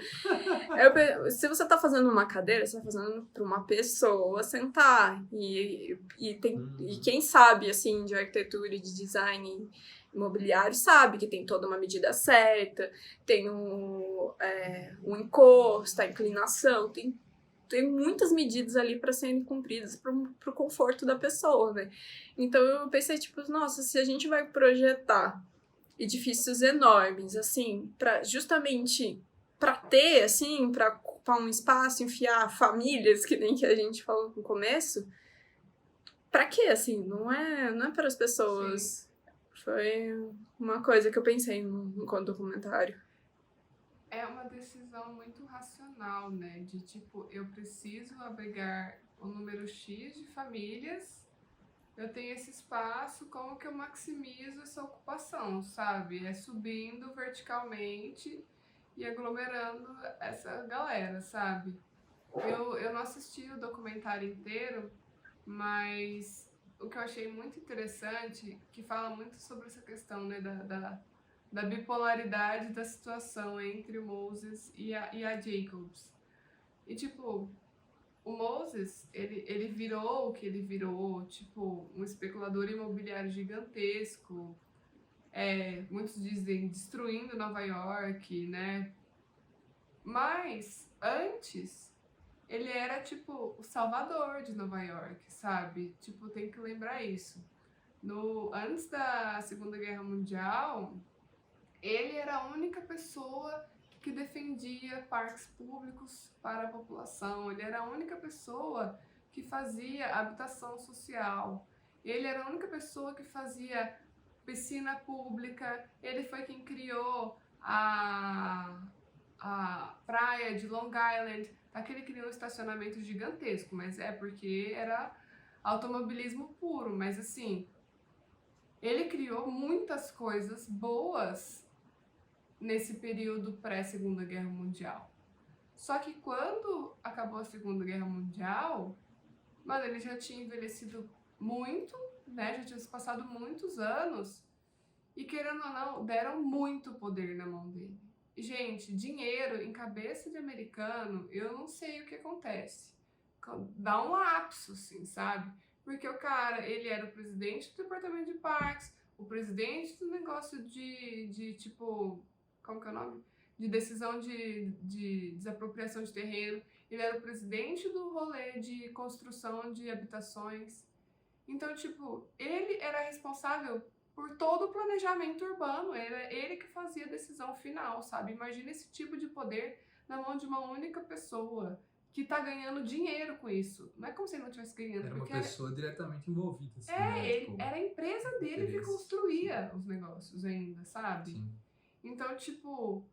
Se você tá fazendo uma cadeira, você tá fazendo para uma pessoa sentar. E quem sabe, assim, de arquitetura e de design imobiliário sabe que tem toda uma medida certa, tem um encosto, a inclinação, tem muitas medidas ali para serem cumpridas para o conforto da pessoa, né? Então eu pensei, tipo, nossa, se a gente vai projetar edifícios enormes, assim, justamente para ter, assim, para ocupar um espaço, enfiar famílias, que nem que a gente falou no começo, para quê, assim? Não é para as pessoas. Sim. Foi uma coisa que eu pensei no documentário. É uma decisão muito racional, né? De tipo, eu preciso abrigar o número X de famílias, eu tenho esse espaço, como que eu maximizo essa ocupação, sabe? É subindo verticalmente e aglomerando essa galera, sabe? Eu não assisti o documentário inteiro, mas o que eu achei muito interessante, que fala muito sobre essa questão, né, da bipolaridade da situação entre o Moses e a Jacobs. E, tipo, o Moses, ele virou o que ele virou, tipo, um especulador imobiliário gigantesco, muitos dizem destruindo Nova York, né? Mas, antes, ele era, tipo, o salvador de Nova York, sabe? Tipo, tem que lembrar isso. Antes da Segunda Guerra Mundial, ele era a única pessoa que defendia parques públicos para a população. Ele era a única pessoa que fazia habitação social. Ele era a única pessoa que fazia piscina pública. Ele foi quem criou a praia de Long Island. Aqui ele criou um estacionamento gigantesco, mas é porque era automobilismo puro. Mas assim, ele criou muitas coisas boas nesse período pré-Segunda Guerra Mundial. Só que quando acabou a Segunda Guerra Mundial, mano, ele já tinha envelhecido muito, né? Já tinha se passado muitos anos e, querendo ou não, deram muito poder na mão dele. E, gente, dinheiro em cabeça de americano, eu não sei o que acontece. Dá um lapso, assim, sabe? Porque o cara, ele era o presidente do departamento de parques, o presidente do negócio de tipo... como que é o nome? De decisão de desapropriação de terreno. Ele era o presidente do rolê de construção de habitações. Então, tipo, ele era responsável por todo o planejamento urbano. Era ele que fazia a decisão final, sabe? Imagina esse tipo de poder na mão de uma única pessoa que tá ganhando dinheiro com isso. Não é como se ele não estivesse ganhando. Era uma pessoa diretamente envolvida. Assim, Era a empresa dele que construía os negócios ainda, sabe? Sim. Então, tipo,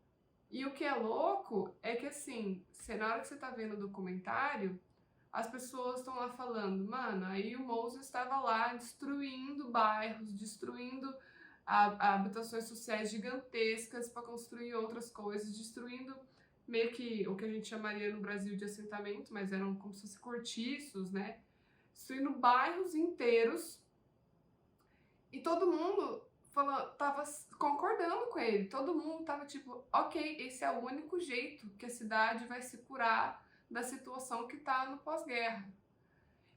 e o que é louco é que, assim, na hora que você tá vendo o documentário, as pessoas estão lá falando, mano, aí o Moses estava lá destruindo bairros, destruindo habitações sociais gigantescas para construir outras coisas, destruindo meio que o que a gente chamaria no Brasil de assentamento, mas eram como se fossem cortiços, né? Destruindo bairros inteiros. E todo mundo tava concordando com ele. Todo mundo tava tipo, ok, esse é o único jeito que a cidade vai se curar da situação que tá no pós-guerra.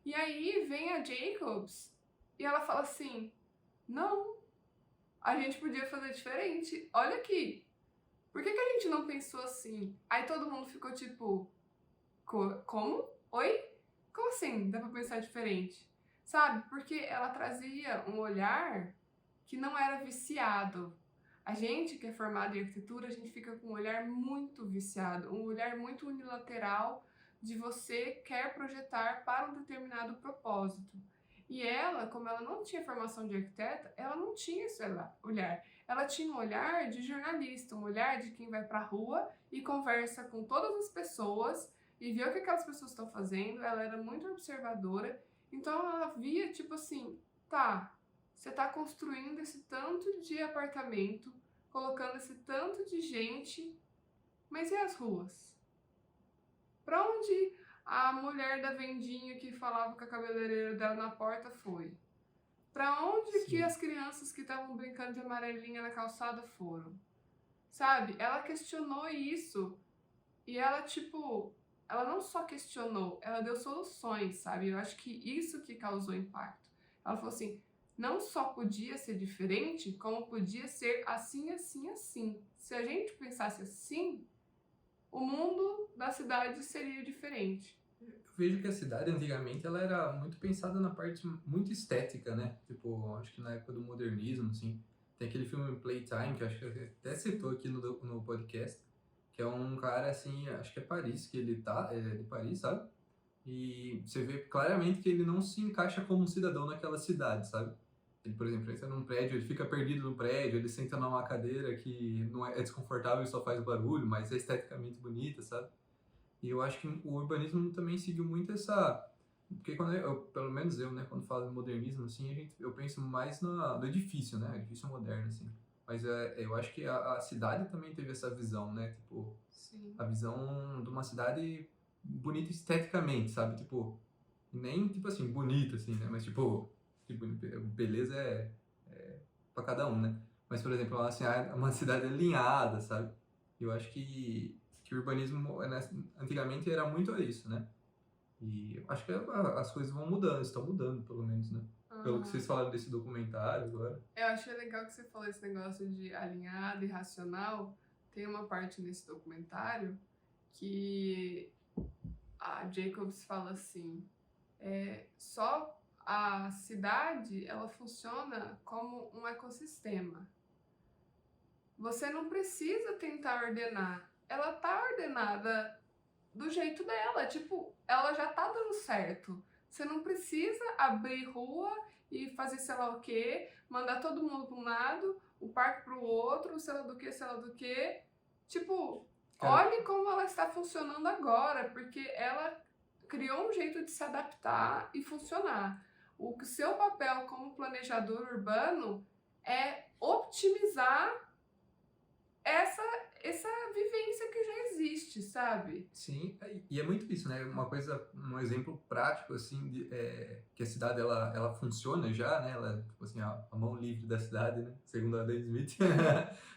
E aí vem a Jacobs e ela fala assim, não, a gente podia fazer diferente. Olha aqui, por que a gente não pensou assim? Aí todo mundo ficou tipo, como? Oi? Como assim dá pra pensar diferente? Sabe? Porque ela trazia um olhar que não era viciado. A gente que é formado em arquitetura, a gente fica com um olhar muito viciado, um olhar muito unilateral de você quer projetar para um determinado propósito. E ela, como ela não tinha formação de arquiteta, ela não tinha esse olhar. Ela tinha um olhar de jornalista, um olhar de quem vai para a rua e conversa com todas as pessoas e vê o que aquelas pessoas estão fazendo. Ela era muito observadora, então ela via tipo assim, tá, você está construindo esse tanto de apartamento, colocando esse tanto de gente, mas e as ruas? Pra onde a mulher da vendinha que falava com a cabeleireira dela na porta foi? Pra onde que as crianças que estavam brincando de amarelinha na calçada foram? Sabe? Ela questionou isso e ela, tipo, ela não só questionou, ela deu soluções, sabe? Eu acho que isso que causou impacto. Ela falou assim, não só podia ser diferente, como podia ser assim, assim, assim. Se a gente pensasse assim, o mundo da cidade seria diferente. Eu vejo que a cidade, antigamente, ela era muito pensada na parte muito estética, né? Tipo, acho que na época do modernismo, assim. Tem aquele filme Playtime, que eu acho que até citou aqui no podcast, que é um cara, assim, acho que é Paris, que ele tá, é de Paris, sabe? E você vê claramente que ele não se encaixa como um cidadão naquela cidade, sabe? Ele, por exemplo, entra num prédio, ele fica perdido no prédio, ele senta numa cadeira que não é desconfortável e só faz barulho, mas é esteticamente bonita, sabe? E eu acho que o urbanismo também seguiu muito essa... Porque quando pelo menos eu, né, quando falo de modernismo, assim, eu penso mais no edifício, né? Edifício moderno, assim. Mas eu acho que a cidade também teve essa visão, né? Tipo, Sim. a visão de uma cidade bonita esteticamente, sabe? Tipo, nem, tipo assim, bonita, assim, né? Mas, tipo beleza é pra cada um, né? Mas, por exemplo, assim, uma cidade alinhada, sabe? Eu acho que o urbanismo, antigamente, era muito isso, né? E eu acho que as coisas vão mudando, estão mudando, pelo menos, né? Pelo que vocês falaram desse documentário agora. Eu achei legal que você falou esse negócio de alinhado e racional. Tem uma parte nesse documentário que a Jacobs fala assim, só a cidade, ela funciona como um ecossistema. Você não precisa tentar ordenar. Ela tá ordenada do jeito dela. Tipo, ela já tá dando certo. Você não precisa abrir rua e fazer sei lá o quê, mandar todo mundo para um lado, o parque para o outro, sei lá do que. Tipo, olhe como ela está funcionando agora, porque ela criou um jeito de se adaptar e funcionar. O seu papel como planejador urbano é optimizar essa vivência que já existe, sabe? Sim, e é muito isso, né? Um exemplo prático, assim, que a cidade, ela funciona já, né? Ela, tipo assim, a mão livre da cidade, né? Segundo a Adam Smith.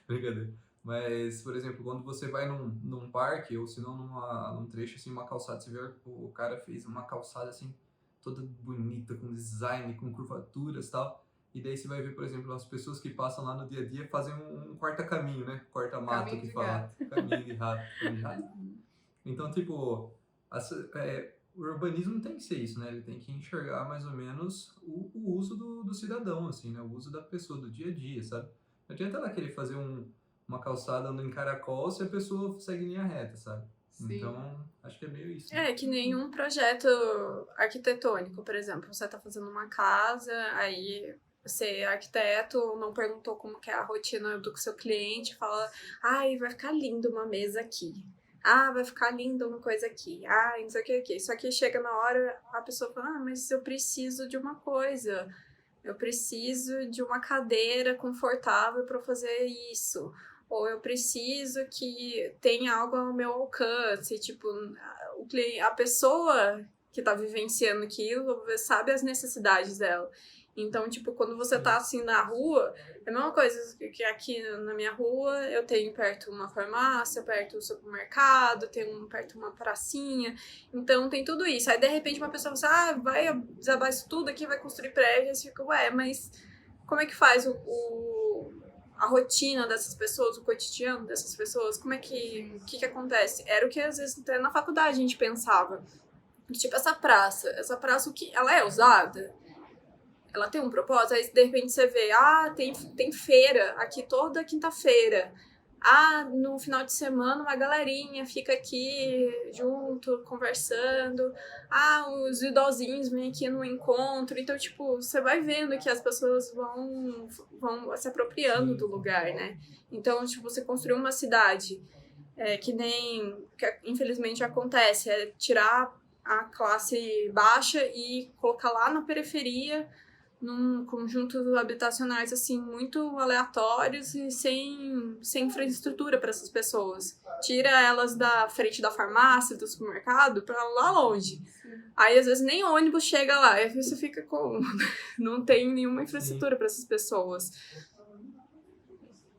Brincadeira. Mas, por exemplo, quando você vai num parque, ou se não num trecho, assim, uma calçada, você vê o cara fez uma calçada, assim, toda bonita, com design, com curvaturas e tal. E daí você vai ver, por exemplo, as pessoas que passam lá no dia a dia fazem um corta-caminho, né? Corta-mato, que fala. Caminho de rato. Caminho de rato. Então, tipo, o urbanismo tem que ser isso, né? Ele tem que enxergar mais ou menos o uso do cidadão, assim, né? O uso da pessoa, do dia a dia, sabe? Não adianta ela querer fazer uma calçada andando em caracol se a pessoa segue linha reta, sabe? Sim. Então, acho que é meio isso. Né? É, que nenhum projeto arquitetônico, por exemplo. Você tá fazendo uma casa, aí você, arquiteto, não perguntou como que é a rotina do seu cliente, fala, ai, vai ficar lindo uma mesa aqui. Ah, vai ficar lindo uma coisa aqui. Ah, não sei o que aqui. Só que chega na hora, a pessoa fala, ah, mas eu preciso de uma coisa. Eu preciso de uma cadeira confortável para fazer isso. ou eu preciso que tenha algo ao meu alcance, tipo, a pessoa que tá vivenciando aquilo sabe as necessidades dela. Então, tipo, quando você tá assim na rua, é a mesma coisa que aqui na minha rua eu tenho perto uma farmácia, perto um supermercado, tenho perto uma pracinha. Então tem tudo isso. Aí de repente uma pessoa fala assim, vai desabar isso tudo aqui, vai construir prédio. Aí você fica, mas como é que faz a rotina dessas pessoas, o cotidiano dessas pessoas? Como é que acontece? Era o que às vezes até na faculdade a gente pensava. Tipo, essa praça, o que ela é usada? Ela tem um propósito? Aí de repente você vê, tem feira aqui toda quinta-feira. No final de semana uma galerinha fica aqui junto, conversando. Os idosinhos vêm aqui no encontro. Então, tipo, você vai vendo que as pessoas vão se apropriando do lugar, né? Então, tipo, você construir uma cidade que infelizmente acontece, é tirar a classe baixa e colocar lá na periferia num conjunto habitacionais assim muito aleatórios e sem infraestrutura para essas pessoas. Tira elas da frente da farmácia, do supermercado, para lá longe. Aí às vezes nem ônibus chega lá, aí você fica com não tem nenhuma infraestrutura para essas pessoas.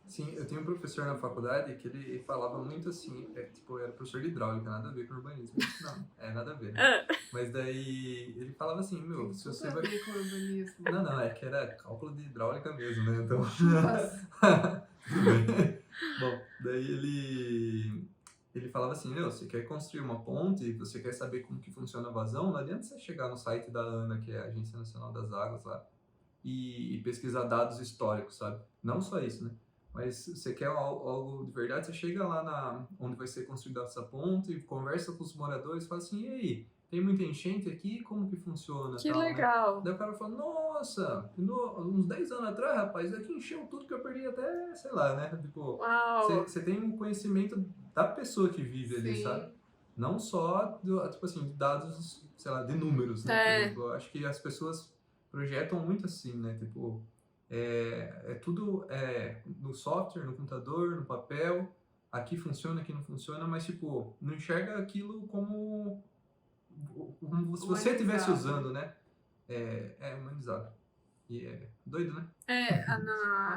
Sim, eu tinha um professor na faculdade que ele falava muito assim, era professor de hidráulica, nada a ver com urbanismo. Não, nada a ver. Né? Mas daí ele falava assim, se você vai... com urbanismo. Não, é que era cálculo de hidráulica mesmo, né? Então... Bom, daí ele falava assim, você quer construir uma ponte, você quer saber como que funciona a vazão, não adianta você chegar no site da ANA, que é a Agência Nacional das Águas lá, e pesquisar dados históricos, sabe? Não só isso, né? Mas você quer algo de verdade, você chega lá onde vai ser construída essa ponte, conversa com os moradores, fala assim, e aí, tem muita enchente aqui? Como que funciona? Que tal, legal! Né? Daí o cara fala, nossa, uns 10 anos atrás, rapaz, aqui encheu tudo que eu perdi até, sei lá, né? Tipo, você tem um conhecimento da pessoa que vive ali, Sim. sabe? Não só, tipo assim, dados, sei lá, de números, né? Por exemplo, eu acho que as pessoas projetam muito assim, né? Tipo... tudo no software, no computador, no papel, aqui funciona, aqui não funciona, mas tipo, não enxerga aquilo como se você estivesse usando, né? É humanizado. E é doido, né?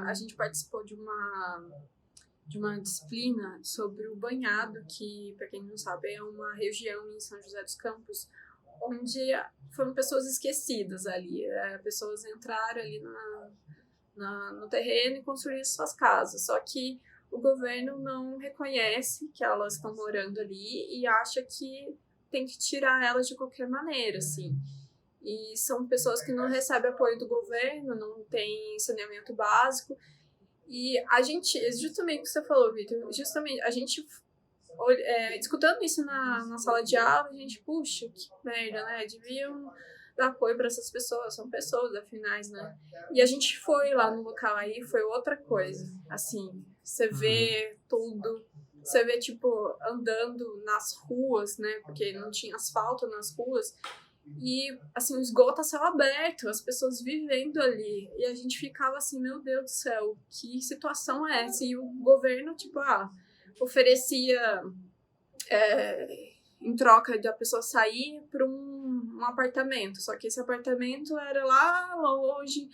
A gente participou de uma disciplina sobre o banhado, que, para quem não sabe, é uma região em São José dos Campos, onde foram pessoas esquecidas ali. Pessoas entraram ali no terreno e construir suas casas. Só que o governo não reconhece que elas estão morando ali e acha que tem que tirar elas de qualquer maneira, assim. E são pessoas que não recebem apoio do governo, não tem saneamento básico. E a gente, justamente o que você falou, Vitor, a gente escutando isso na sala de aula, a gente, puxa, que merda, né? Deviam dar apoio para essas pessoas, são pessoas, afinais, né? E a gente foi lá no local aí, foi outra coisa, assim, você vê tudo, você vê, tipo, andando nas ruas, né, porque não tinha asfalto nas ruas, e, assim, o esgoto a céu aberto, as pessoas vivendo ali, e a gente ficava assim, meu Deus do céu, que situação é essa? E o governo, tipo, oferecia... em troca de a pessoa sair para um apartamento. Só que esse apartamento era lá longe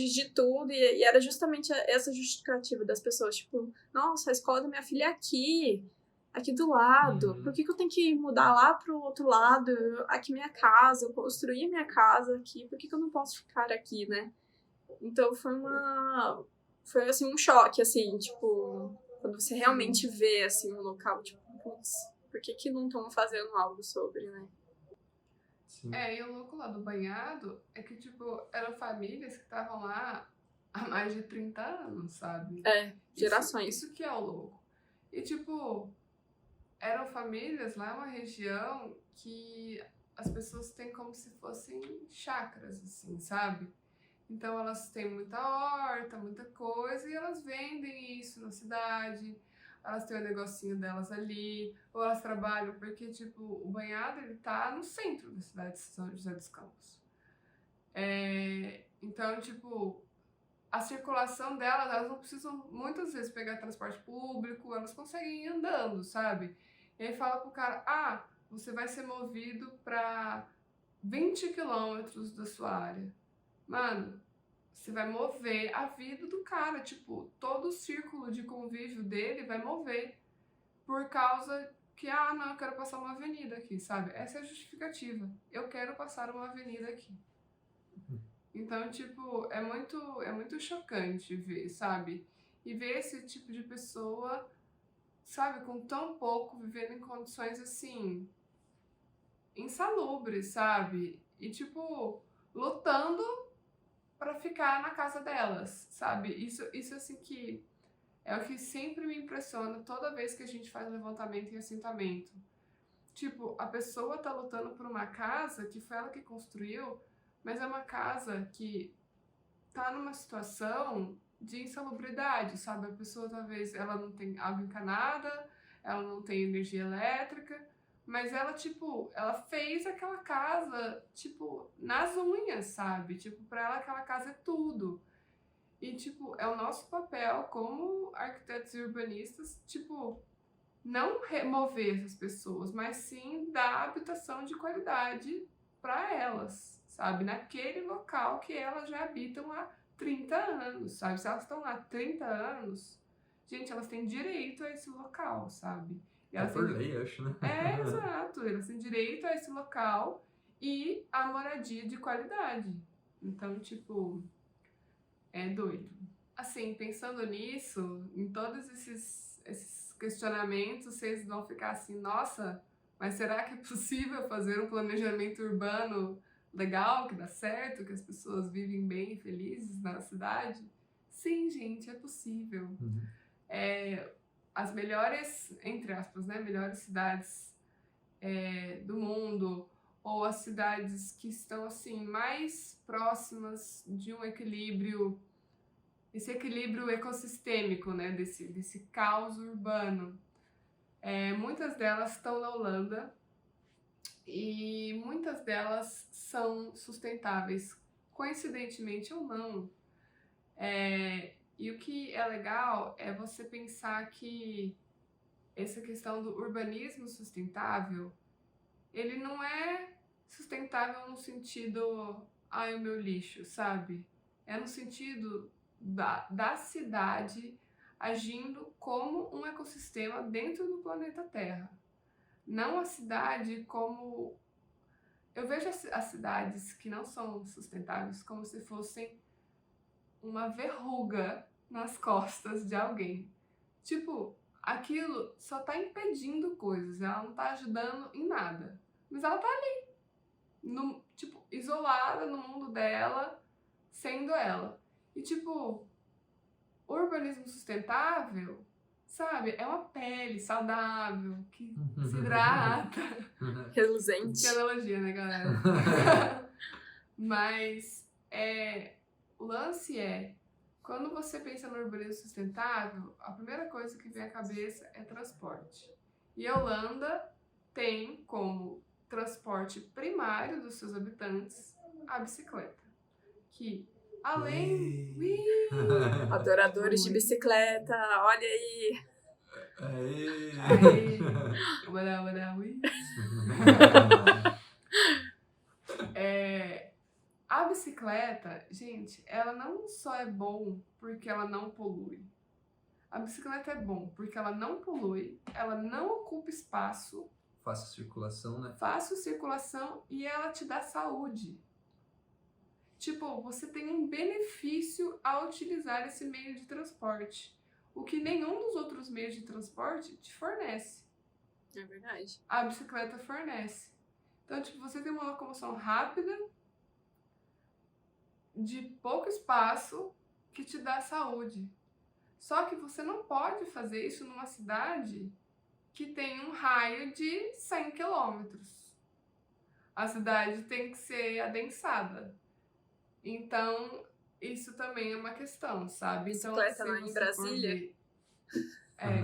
de tudo, e era justamente essa justificativa das pessoas, tipo, nossa, a escola da minha filha é aqui do lado, por que eu tenho que mudar lá pro outro lado? Aqui minha casa, eu construí minha casa aqui, por que eu não posso ficar aqui, né? Então foi assim, um choque, assim, tipo, quando você realmente vê, assim, um local, tipo, putz, por que não estão fazendo algo sobre, né? Sim. E o louco lá do banhado é que, tipo, eram famílias que estavam lá há mais de 30 anos, sabe? Gerações. Isso que é o louco. E, tipo, eram famílias lá, uma região que as pessoas têm como se fossem chácaras, assim, sabe? Então elas têm muita horta, muita coisa, e elas vendem isso na cidade. Elas têm o negocinho delas ali, ou elas trabalham, porque, tipo, o banhado, ele tá no centro da cidade de São José dos Campos. Então, tipo, a circulação delas, elas não precisam muitas vezes pegar transporte público, elas conseguem ir andando, sabe? E aí fala pro cara, você vai ser movido para 20 quilômetros da sua área. Mano, você vai mover a vida do cara, tipo, todo o círculo de convívio dele vai mover por causa que, não, eu quero passar uma avenida aqui, sabe? Essa é a justificativa. Eu quero passar uma avenida aqui. Então, tipo, é muito chocante ver, sabe? E ver esse tipo de pessoa, sabe, com tão pouco, vivendo em condições, assim, insalubres, sabe? E, tipo, lutando pra ficar na casa delas, sabe? Isso assim, que é o que sempre me impressiona toda vez que a gente faz levantamento em assentamento. Tipo, a pessoa tá lutando por uma casa que foi ela que construiu, mas é uma casa que tá numa situação de insalubridade, sabe? A pessoa, talvez, ela não tem água encanada, ela não tem energia elétrica, mas ela, tipo, ela fez aquela casa, tipo, nas unhas, sabe? Tipo, pra ela aquela casa é tudo. E, tipo, é o nosso papel como arquitetos e urbanistas, tipo, não remover essas pessoas, mas sim dar habitação de qualidade para elas, sabe? Naquele local que elas já habitam há 30 anos, sabe? Se elas estão lá há 30 anos, gente, elas têm direito a esse local, sabe? E elas por têm... lei, acho, né? Exato. Elas têm direito a esse local e a moradia de qualidade. Então, tipo, é doido. Assim, pensando nisso, em todos esses questionamentos, vocês vão ficar assim, nossa, mas será que é possível fazer um planejamento urbano legal, que dá certo, que as pessoas vivem bem e felizes na cidade? Sim, gente, é possível. As melhores, entre aspas, né, melhores cidades do mundo, ou as cidades que estão assim mais próximas de um equilíbrio, esse equilíbrio ecossistêmico, né, desse caos urbano. Muitas delas estão na Holanda e muitas delas são sustentáveis, coincidentemente ou não. E o que é legal é você pensar que essa questão do urbanismo sustentável, ele não é sustentável no sentido, o meu lixo, sabe? É no sentido da cidade agindo como um ecossistema dentro do planeta Terra. Não a cidade como... Eu vejo as cidades que não são sustentáveis como se fossem uma verruga nas costas de alguém. Tipo, aquilo só tá impedindo coisas, ela não tá ajudando em nada. Mas ela tá ali, tipo, isolada no mundo dela, sendo ela. E, tipo, o urbanismo sustentável, sabe, é uma pele saudável, que se hidrata. Reluzente. Que analogia, né, galera? Mas o lance quando você pensa no urbanismo sustentável, a primeira coisa que vem à cabeça é transporte. E a Holanda tem como transporte primário dos seus habitantes a bicicleta. Que, além... Adoradores de bicicleta, olha aí. Aí, a bicicleta, gente, ela não só é bom porque ela não polui. A bicicleta é bom porque ela não polui, ela não ocupa espaço. Fácil circulação, né? Fácil circulação e ela te dá saúde. Tipo, você tem um benefício ao utilizar esse meio de transporte, o que nenhum dos outros meios de transporte te fornece. É verdade. A bicicleta fornece. Então, tipo, você tem uma locomoção rápida, de pouco espaço, que te dá saúde. Só que você não pode fazer isso numa cidade que tem um raio de 100 quilômetros. A cidade tem que ser adensada. Então, isso também é uma questão, sabe? Bicicleta lá em Brasília?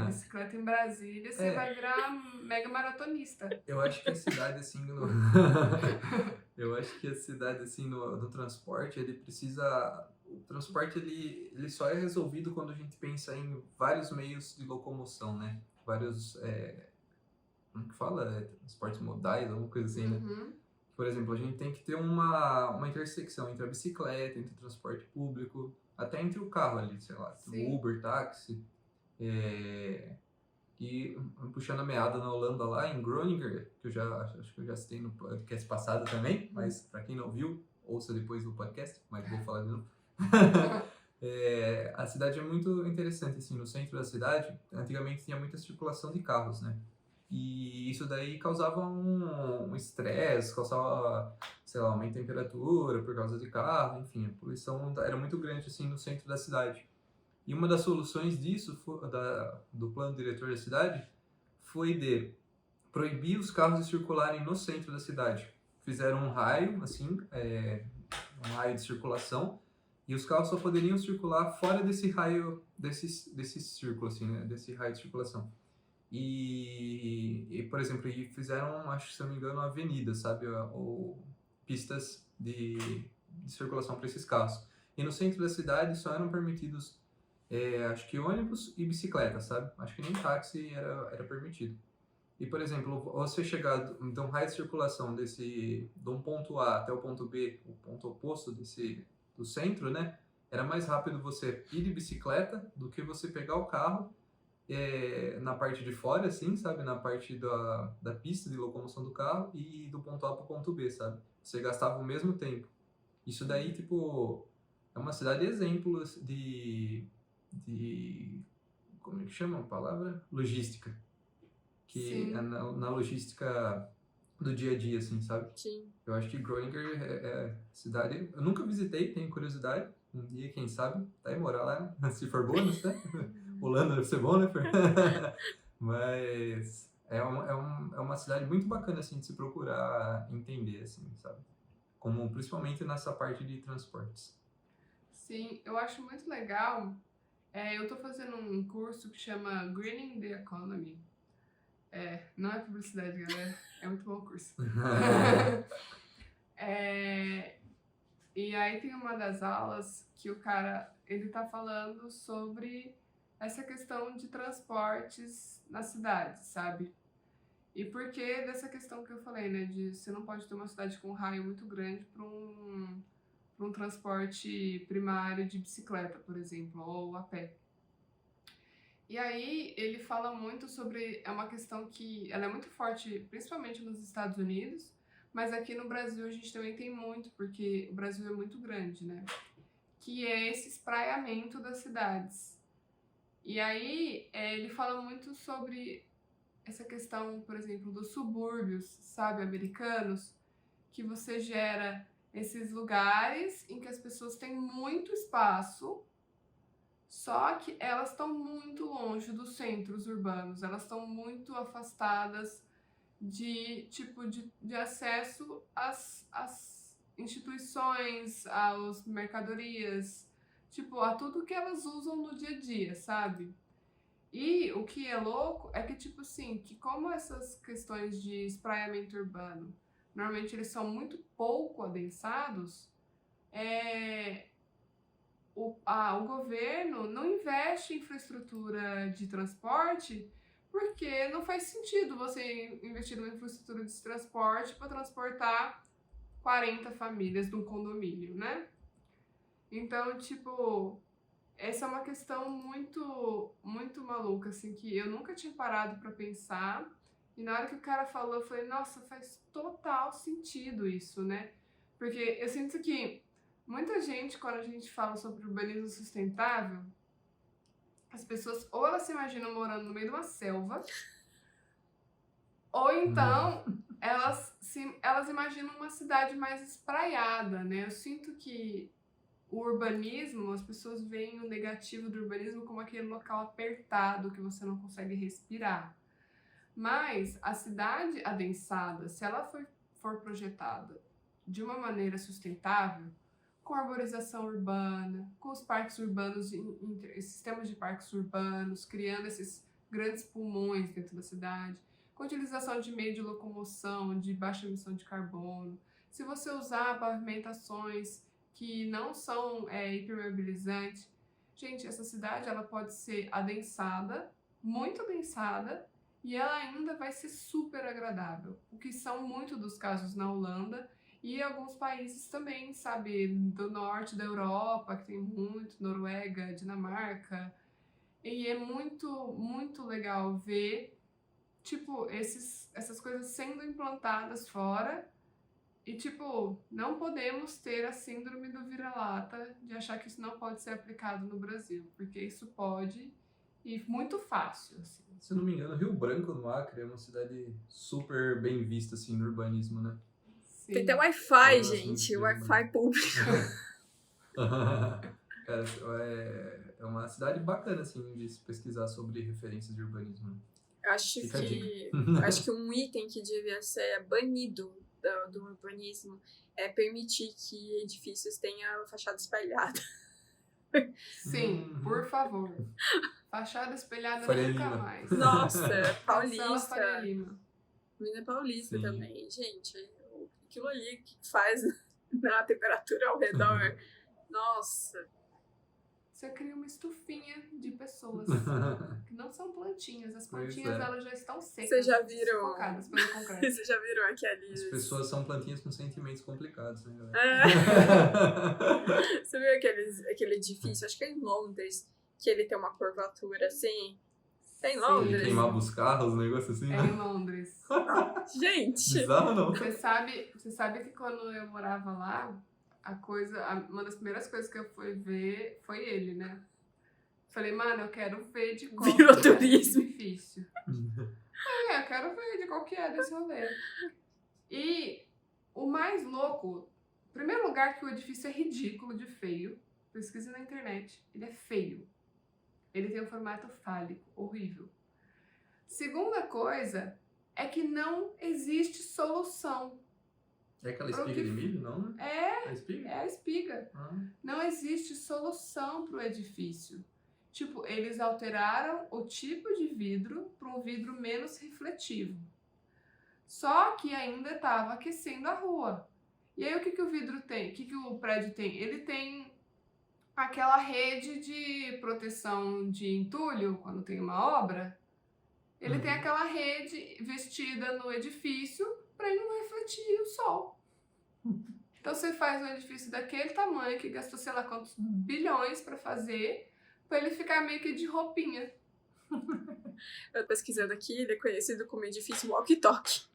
Bicicleta em Brasília, você vai virar mega maratonista. Eu acho que a cidade, assim, Eu acho que a cidade, assim, no transporte, ele precisa... O transporte, ele só é resolvido quando a gente pensa em vários meios de locomoção, né? Vários, como que fala? Transportes modais, alguma coisa assim, né? Uhum. Por exemplo, a gente tem que ter uma intersecção entre a bicicleta, entre o transporte público, até entre o carro ali, sei lá, Sim. o Uber, táxi. E puxando a meada na Holanda lá, em Groningen, que acho que eu já citei no podcast passado também, mas para quem não viu, ouça depois do podcast, mas vou falar de novo. A cidade é muito interessante, assim, no centro da cidade, antigamente tinha muita circulação de carros, né? E isso daí causava um estresse, causava, sei lá, aumento de temperatura por causa de carro, enfim, a poluição era muito grande, assim, no centro da cidade. E uma das soluções disso, do plano diretor da cidade, foi de proibir os carros de circularem no centro da cidade. Fizeram um raio, assim, um raio de circulação, e os carros só poderiam circular fora desse raio, desse círculo, assim, né? Desse raio de circulação. Por exemplo, fizeram, acho que se não me engano, avenidas, sabe? Ou pistas de circulação para esses carros. E no centro da cidade só eram permitidos, acho que ônibus e bicicleta, sabe? Acho que nem táxi era permitido. E, por exemplo, você chegar de um raio de circulação de um ponto A até o ponto B, o ponto oposto do centro, né? Era mais rápido você ir de bicicleta do que você pegar o carro na parte de fora, assim, sabe? Na parte da pista de locomoção do carro e do ponto A para o ponto B, sabe? Você gastava o mesmo tempo. Isso daí, tipo, é uma cidade exemplo de como é que chama a palavra? Logística. Que Sim. é na logística do dia a dia, assim, sabe? Sim. Eu acho que Groninger é cidade... Eu nunca visitei, tenho curiosidade. Um dia, quem sabe, tá aí morar lá, se for bônus, né? Holanda deve ser bom, né? Mas é uma cidade muito bacana, assim, de se procurar entender, assim, sabe? Como, principalmente nessa parte de transportes. Sim, eu acho muito legal. Eu tô fazendo um curso que chama Greening the Economy. Não é publicidade, galera. É muito bom o curso. E aí tem uma das aulas que o cara, ele tá falando sobre essa questão de transportes na cidade, sabe? E por que dessa questão que eu falei, né? De você não pode ter uma cidade com um raio muito grande para um transporte primário de bicicleta, por exemplo, ou a pé. E aí ele fala muito sobre, é uma questão que ela é muito forte, principalmente nos Estados Unidos, mas aqui no Brasil a gente também tem muito, porque o Brasil é muito grande, né? Que é esse espraiamento das cidades. E aí ele fala muito sobre essa questão, por exemplo, dos subúrbios, sabe, americanos, que você gera esses lugares em que as pessoas têm muito espaço, só que elas estão muito longe dos centros urbanos, elas estão muito afastadas de acesso às instituições, às mercadorias, a tudo que elas usam no dia a dia, sabe? E o que é louco é que, que como essas questões de espraiamento urbano, normalmente eles são muito pouco adensados, o governo não investe em infraestrutura de transporte porque não faz sentido você investir numa infraestrutura de transporte para transportar 40 famílias de um condomínio, né? Então, essa é uma questão muito, muito maluca, assim, que eu nunca tinha parado para pensar. E na hora que o cara falou, eu falei, nossa, faz total sentido isso, né? Porque eu sinto que muita gente, quando a gente fala sobre urbanismo sustentável, as pessoas ou elas se imaginam morando no meio de uma selva, ou então elas imaginam uma cidade mais espraiada, né? Eu sinto que o urbanismo, as pessoas veem o negativo do urbanismo como aquele local apertado que você não consegue respirar. Mas a cidade adensada, se ela for projetada de uma maneira sustentável, com arborização urbana, com os parques urbanos, sistemas de parques urbanos, criando esses grandes pulmões dentro da cidade, com utilização de meio de locomoção, de baixa emissão de carbono, se você usar pavimentações que não são impermeabilizantes, gente, essa cidade ela pode ser adensada, muito adensada, e ela ainda vai ser super agradável, o que são muito dos casos na Holanda e alguns países também, sabe, do norte da Europa, que tem muito, Noruega, Dinamarca, e é muito, muito legal ver, tipo, essas coisas sendo implantadas fora. E, tipo, não podemos ter a síndrome do vira-lata de achar que isso não pode ser aplicado no Brasil, porque isso pode e muito fácil, assim. Se eu não me engano, Rio Branco, no Acre, é uma cidade super bem vista, assim, no urbanismo, né? Sim. Tem até Wi-Fi, Nossa, gente. muito Wi-Fi público. Cara, é uma cidade bacana, assim, de se pesquisar sobre referências de urbanismo, né? Acho Fica a que um item que devia ser banido do urbanismo é permitir que edifícios tenham fachada espalhada. Sim, por favor. Fachada espelhada Faria nunca Lima. mais. Nossa, Cancela Paulista. Faria Lima. Menina Paulista Sim. também. Gente, aquilo ali que faz na temperatura ao redor. Nossa. Você cria uma estufinha de pessoas que não são plantinhas. As Pois plantinhas é. elas já estão secas. Vocês já viram- Sufocadas pelo concreto. Vocês já viram aqueles... As pessoas são plantinhas com sentimentos complicados, né, galera? É. Você viu aquele edifício, acho que é em Londres, que ele tem uma curvatura assim? Tem em Sim. Ele Londres? queimava os carros, um negócio assim, É né? em Londres. Gente! Bizarro, não? Você sabe que quando eu morava lá, uma das primeiras coisas que eu fui ver foi ele, né? Falei, mano, eu quero ver de qual Virou que é turismo. esse edifício. Eu quero ver de qual que é desse rolê. E o mais louco, em primeiro lugar, que o edifício é ridículo de feio. Pesquisa na internet. Ele é feio. Ele tem um formato fálico, horrível. Segunda coisa é que não existe solução. É aquela espiga de milho, não? Né? É A espiga? a espiga. Ah. Não existe solução para o edifício. Tipo, eles alteraram o tipo de vidro para um vidro menos refletivo. Só que ainda estava aquecendo a rua. E aí o que o vidro tem? O que o prédio tem? Ele tem aquela rede de proteção de entulho quando tem uma obra. Ele tem aquela rede vestida no edifício para ele não refletir o sol. Então você faz um edifício daquele tamanho que gastou sei lá quantos bilhões para fazer, para ele ficar meio que de roupinha. Eu pesquisando aqui, ele é conhecido como edifício walkie-talkie.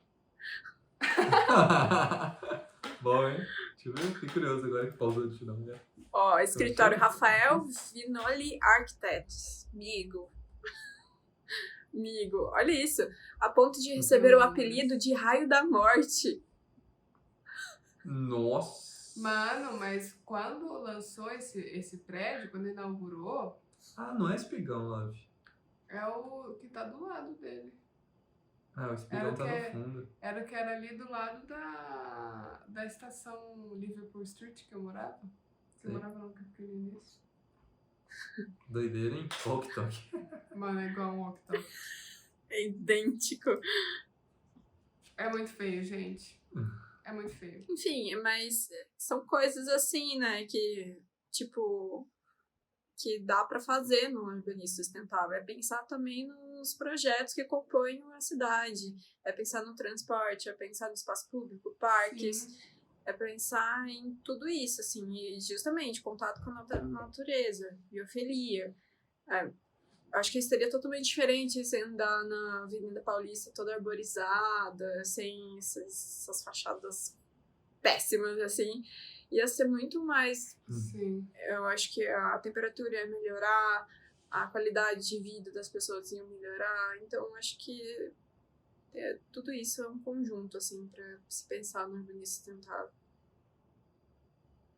Bom, hein? Deixa eu ver, fiquei curioso agora que pausou de te dar uma olhada. Ó, escritório Rafael Vinoli Architects. Migo, olha isso. A ponto de receber o apelido de Raio da Morte. Nossa! Mano, mas quando lançou esse prédio, quando inaugurou, Ah, não é espigão, Love. é o que tá do lado dele. Ah, o espigão tá no fundo. Era o que era ali do lado da estação Liverpool Street que eu morava. Que eu Sei. morava no Capinelis. Doideira, hein? Walkie-talkie. Mano, é igual um walkie-talkie. É idêntico. É muito feio, gente. É muito feio. Enfim, mas são coisas assim, né, que, tipo, que dá pra fazer no urbanismo sustentável. É pensar também nos projetos que compõem a cidade. É pensar no transporte, é pensar no espaço público, parques. Sim. É pensar em tudo isso, assim, e justamente contato com a natureza, biofilia. Acho que seria totalmente diferente se andar na Avenida Paulista toda arborizada, sem essas fachadas péssimas, assim. Ia ser muito mais... Sim. Eu acho que a temperatura ia melhorar, a qualidade de vida das pessoas ia melhorar. Então, acho que tudo isso é um conjunto, assim, pra se pensar no urbanismo sustentável.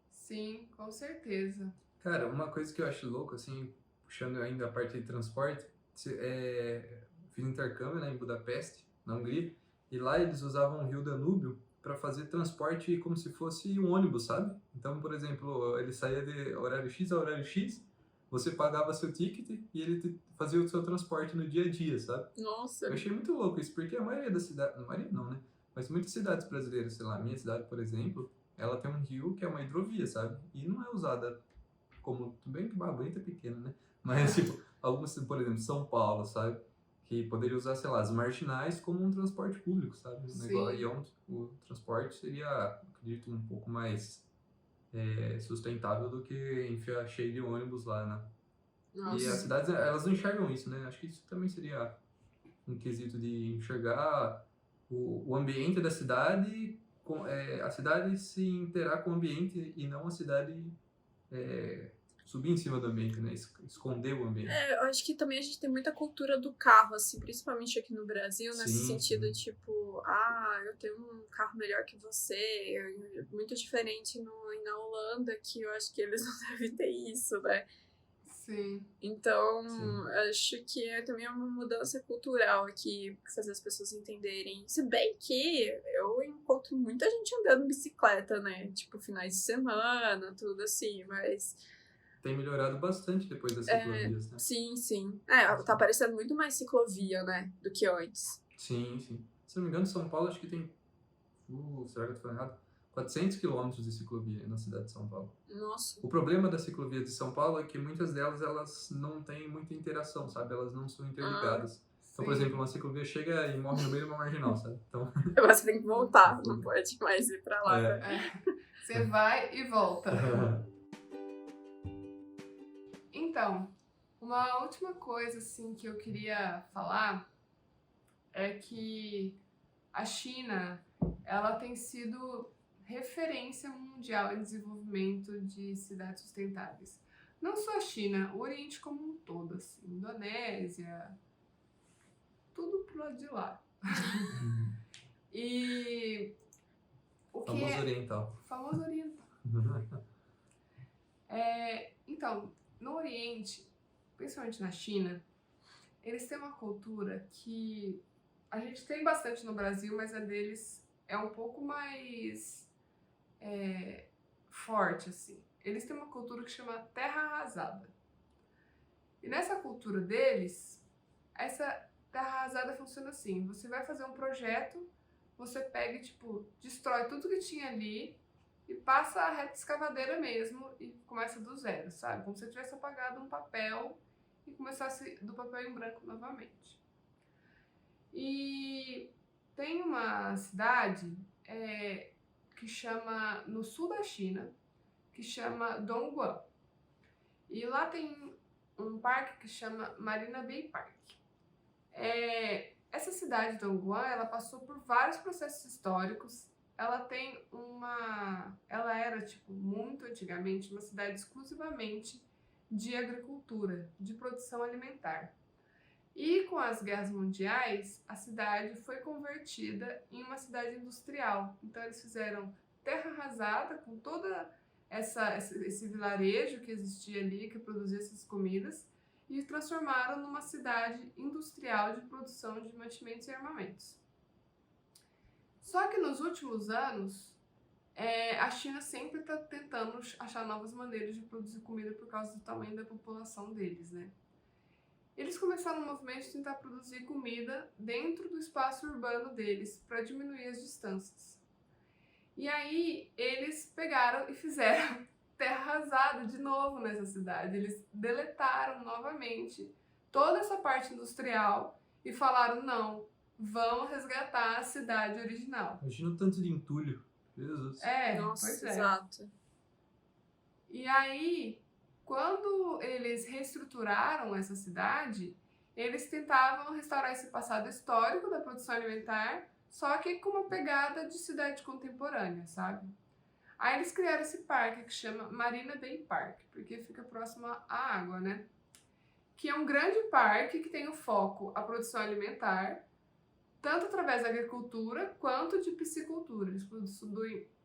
Sim, com certeza. Cara, uma coisa que eu acho louco, assim, puxando ainda a parte de transporte, fiz intercâmbio, né, em Budapeste, na Hungria, e lá eles usavam o rio Danúbio para fazer transporte como se fosse um ônibus, sabe? Então, por exemplo, ele saía de horário X a horário X, você pagava seu ticket e ele fazia o seu transporte no dia a dia, sabe? Nossa! Eu achei muito louco isso, porque a maioria da cidade, a maioria não, né? Mas Mas muitas cidades brasileiras, sei lá, a minha cidade, por exemplo, ela tem um rio que é uma hidrovia, sabe? E não é usada como, tudo bem que Barbalita é pequena, né? Mas, tipo, algumas, por exemplo, São Paulo, sabe? Que poderia usar, sei lá, as marginais como um transporte público, sabe? Sim. Aí o transporte seria, acredito, um pouco mais sustentável do que enfiar cheio de ônibus lá, né? Nossa. E as cidades, elas não enxergam isso, né? Acho que isso também seria um quesito de enxergar o ambiente da cidade, a cidade se interar com o ambiente e não a cidade subir em cima do ambiente, né? Esconder o ambiente. Eu acho que também a gente tem muita cultura do carro, assim, principalmente aqui no Brasil, nesse Sim, sentido, sim. tipo, eu tenho um carro melhor que você, muito diferente na Holanda, que eu acho que eles não devem ter isso, né? Sim. Então, Sim. acho que também é uma mudança cultural aqui, fazer as pessoas entenderem. Se bem que eu encontro muita gente andando de bicicleta, né? Tipo, finais de semana, tudo assim, mas... Tem melhorado bastante depois das ciclovias, né? Sim, sim. Tá parecendo muito mais ciclovia, né? Do que antes. Sim, sim. Se não me engano, São Paulo acho que tem, será que eu tô falando errado? 400 quilômetros de ciclovia na cidade de São Paulo. Nossa. O problema das ciclovias de São Paulo é que muitas delas, elas não têm muita interação, sabe? Elas não são interligadas. Então, por Sim. exemplo, uma ciclovia chega e morre no meio de uma marginal, sabe? Então, Você tem que voltar, não pode mais ir pra lá. É. Né? Você vai e volta. Então, uma última coisa assim que eu queria falar é que a China, ela tem sido referência mundial em desenvolvimento de cidades sustentáveis. Não só a China, o Oriente como um todo, assim, Indonésia, tudo pro lado de lá. E o que famoso oriental. famoso oriental. Então, no Oriente, principalmente na China, eles têm uma cultura que a gente tem bastante no Brasil, mas a deles é um pouco mais forte, assim. Eles têm uma cultura que chama terra arrasada. E nessa cultura deles, essa terra arrasada funciona assim: você vai fazer um projeto, você pega e, tipo, destrói tudo que tinha ali e passa a reta escavadeira mesmo e começa do zero, sabe? Como se você tivesse apagado um papel e começasse do papel em branco novamente. E tem uma cidade que chama, no sul da China, que chama Dongguan. E lá tem um parque que chama Marina Bay Park. Essa cidade de Dongguan, ela passou por vários processos históricos. Ela era, tipo, muito antigamente uma cidade exclusivamente de agricultura, de produção alimentar. E com as guerras mundiais, a cidade foi convertida em uma cidade industrial. Então eles fizeram terra arrasada com toda esse vilarejo que existia ali, que produzia essas comidas, e transformaram numa cidade industrial de produção de mantimentos e armamentos. Só que nos últimos anos, a China sempre está tentando achar novas maneiras de produzir comida por causa do tamanho da população deles, né? Eles começaram um movimento de tentar produzir comida dentro do espaço urbano deles, para diminuir as distâncias. E aí, eles pegaram e fizeram terra arrasada de novo nessa cidade. Eles deletaram novamente toda essa parte industrial e falaram: não, vamos resgatar a cidade original. Imagina o tanto de entulho. Jesus. Nossa, Pois é. exato. E aí, quando eles reestruturaram essa cidade, eles tentavam restaurar esse passado histórico da produção alimentar, só que com uma pegada de cidade contemporânea, sabe? Aí eles criaram esse parque que chama Marina Bay Park, porque fica próximo à água, né? Que é um grande parque que tem o foco a produção alimentar, tanto através da agricultura quanto de piscicultura. Eles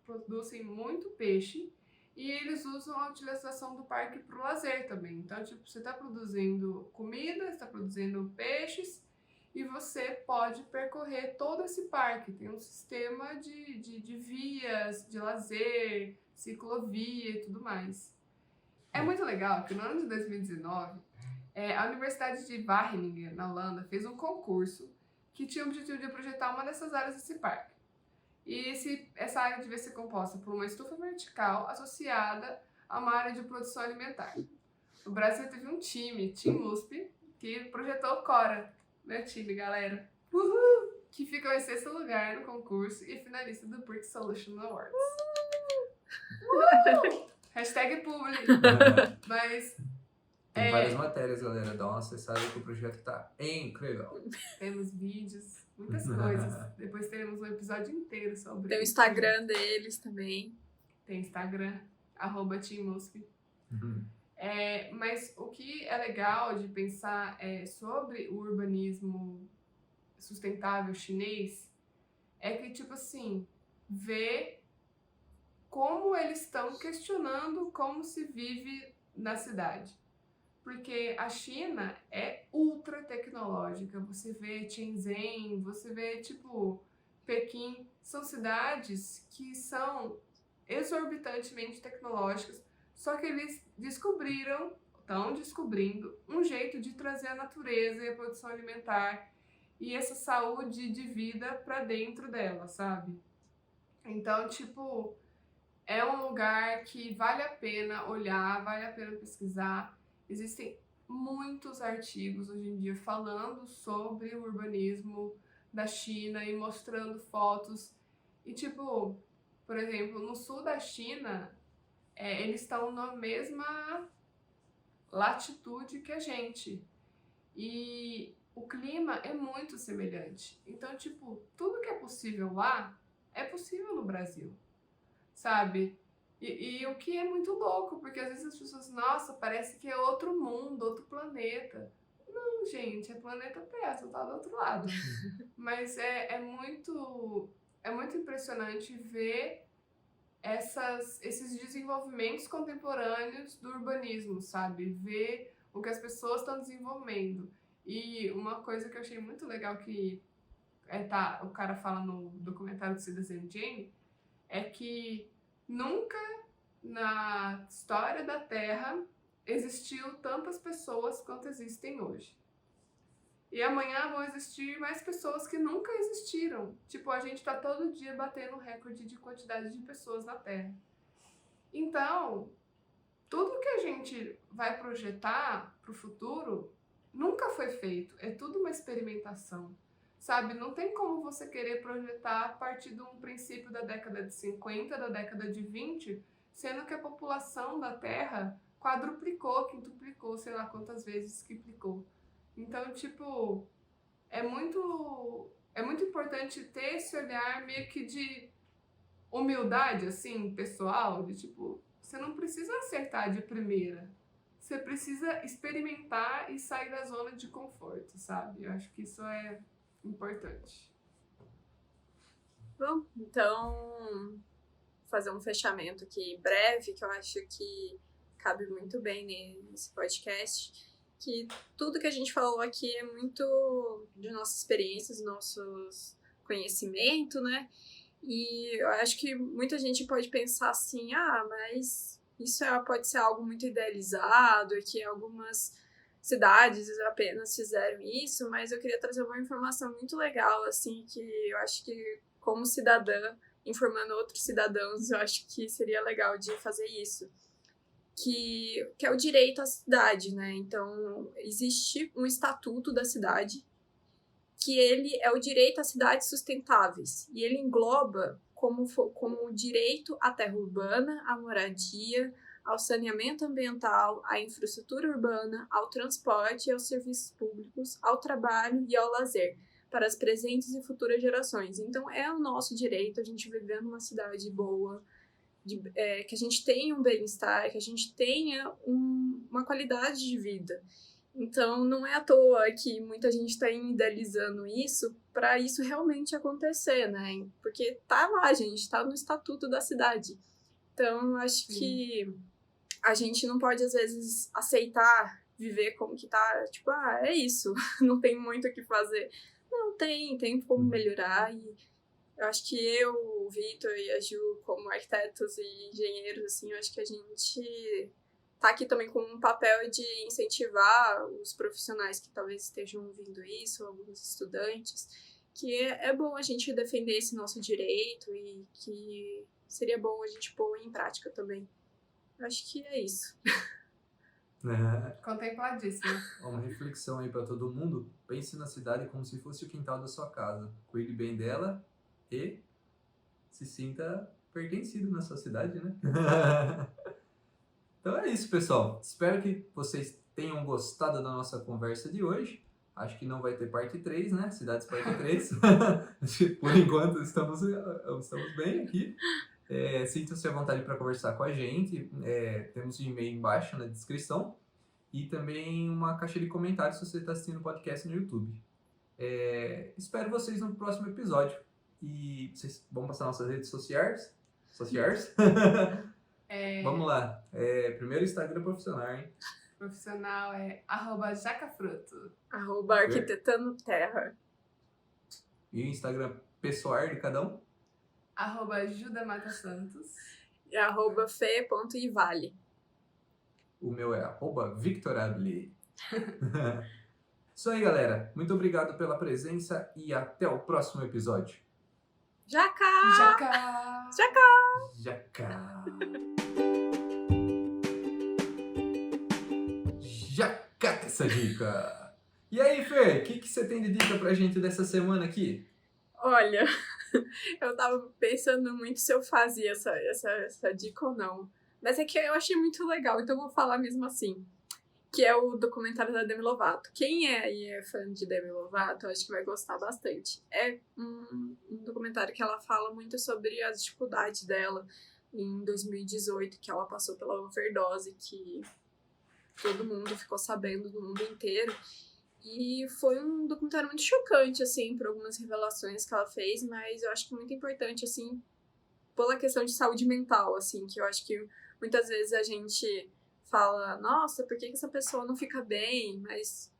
produzem muito peixe e eles usam a utilização do parque para o lazer também. Então, tipo, você está produzindo comida, está produzindo peixes e você pode percorrer todo esse parque. Tem um sistema de vias, de lazer, ciclovia e tudo mais. É muito legal que no ano de 2019, a Universidade de Wageningen, na Holanda, fez um concurso que tinha o objetivo de projetar uma dessas áreas desse parque. E essa área devia ser composta por uma estufa vertical associada a uma área de produção alimentar. O Brasil teve um time, Team USP, que projetou o Cora. Meu time, galera. Uhul! Que ficou em 6º lugar no concurso e finalista do Brick Solution Awards. Hashtag publi. Mas Tem várias matérias, galera. Dá uma acessada que o projeto tá incrível. temos vídeos, muitas coisas. Depois teremos um episódio inteiro sobre Tem o esse Instagram deles também. Tem Instagram, @TeamUSP. Mas o que é legal de pensar sobre o urbanismo sustentável chinês é que, tipo assim, ver como eles estão questionando como se vive na cidade. Porque a China é ultra tecnológica. Você vê Shenzhen, você vê, tipo, Pequim. São cidades que são exorbitantemente tecnológicas, só que eles estão descobrindo um jeito de trazer a natureza e a produção alimentar e essa saúde de vida pra dentro dela, sabe? Então, tipo, é um lugar que vale a pena olhar, vale a pena pesquisar. Existem muitos artigos hoje em dia falando sobre o urbanismo da China e mostrando fotos. E, tipo, por exemplo, no sul da China, eles estão na mesma latitude que a gente. E o clima é muito semelhante. Então, tipo, tudo que é possível lá é possível no Brasil, sabe? E o que é muito louco, porque às vezes as pessoas, nossa, parece que é outro mundo, outro planeta. Não, gente, é planeta Terra, só tá do outro lado. Mas é muito impressionante ver esses desenvolvimentos contemporâneos do urbanismo, sabe? Ver o que as pessoas estão desenvolvendo. E uma coisa que eu achei muito legal que o cara fala no documentário do Citizen Jane é que nunca na história da Terra existiu tantas pessoas quanto existem hoje. E amanhã vão existir mais pessoas que nunca existiram. Tipo, a gente tá todo dia batendo recorde de quantidade de pessoas na Terra. Então, tudo que a gente vai projetar pro futuro nunca foi feito. É tudo uma experimentação. Sabe, não tem como você querer projetar a partir de um princípio da década de 50, da década de 20, sendo que a população da Terra quadruplicou, quintuplicou, sei lá quantas vezes quiplicou. Então, tipo, é muito importante ter esse olhar meio que de humildade, assim, pessoal, de tipo, você não precisa acertar de primeira. Você precisa experimentar e sair da zona de conforto, sabe? Eu acho que isso é importante. Bom, então, fazer um fechamento aqui breve, que eu acho que cabe muito bem nesse podcast, que tudo que a gente falou aqui é muito de nossas experiências, nossos conhecimentos, né? E eu acho que muita gente pode pensar assim, mas isso pode ser algo muito idealizado, que algumas cidades apenas fizeram isso, mas eu queria trazer uma informação muito legal, assim, que eu acho que como cidadã, informando outros cidadãos, eu acho que seria legal de fazer isso. Que é o direito à cidade, né? Então, existe um estatuto da cidade, que ele é o direito a cidades sustentáveis, e ele engloba como o direito à terra urbana, à moradia, ao saneamento ambiental, à infraestrutura urbana, ao transporte e aos serviços públicos, ao trabalho e ao lazer, para as presentes e futuras gerações. Então, é o nosso direito a gente viver numa cidade boa, que a gente tenha um bem-estar, que a gente tenha uma qualidade de vida. Então, não é à toa que muita gente está idealizando isso para isso realmente acontecer, né? Porque tá lá, gente, tá no estatuto da cidade. Então, acho que a gente não pode, às vezes, aceitar viver como que tá, tipo, é isso, não tem muito o que fazer. Não, tem como melhorar, e eu acho que o Vitor e a Ju, como arquitetos e engenheiros, assim, eu acho que a gente tá aqui também com um papel de incentivar os profissionais que talvez estejam ouvindo isso, alguns estudantes, que é bom a gente defender esse nosso direito e que seria bom a gente pôr em prática também. Acho que é isso. Contempladíssimo. Uma reflexão aí pra todo mundo. Pense na cidade como se fosse o quintal da sua casa. Cuide bem dela e se sinta pertencido na sua cidade, né? Então é isso, pessoal. Espero que vocês tenham gostado da nossa conversa de hoje. Acho que não vai ter parte 3, né? Cidades parte 3. Por enquanto, estamos bem aqui. Sintam-se à vontade para conversar com a gente. Temos o e-mail embaixo na descrição. E também uma caixa de comentários se você está assistindo o podcast no YouTube. Espero vocês no próximo episódio. E vocês vão passar nossas redes sociais? Vamos lá. Primeiro Instagram profissional, hein? Profissional é @jacafruto. @arquitetando terra. E o Instagram pessoal de cada um? @judamatasantos. E @fe.ivale. O meu é @victorable. Isso aí, galera. Muito obrigado pela presença e até o próximo episódio. Jaca! Jacá. Jacata essa dica. E aí, Fê, o que você tem de dica pra gente dessa semana aqui? Olha, eu tava pensando muito se eu fazia essa dica ou não. Mas é que eu achei muito legal, então eu vou falar mesmo assim. Que é o documentário da Demi Lovato. Quem é fã de Demi Lovato, eu acho que vai gostar bastante. É um documentário que ela fala muito sobre as dificuldades dela em 2018, que ela passou pela overdose, que todo mundo ficou sabendo do mundo inteiro. E foi um documentário muito chocante, assim, por algumas revelações que ela fez, mas eu acho que muito importante, assim, pela questão de saúde mental, assim, que eu acho que muitas vezes a gente fala, nossa, por que essa pessoa não fica bem? Mas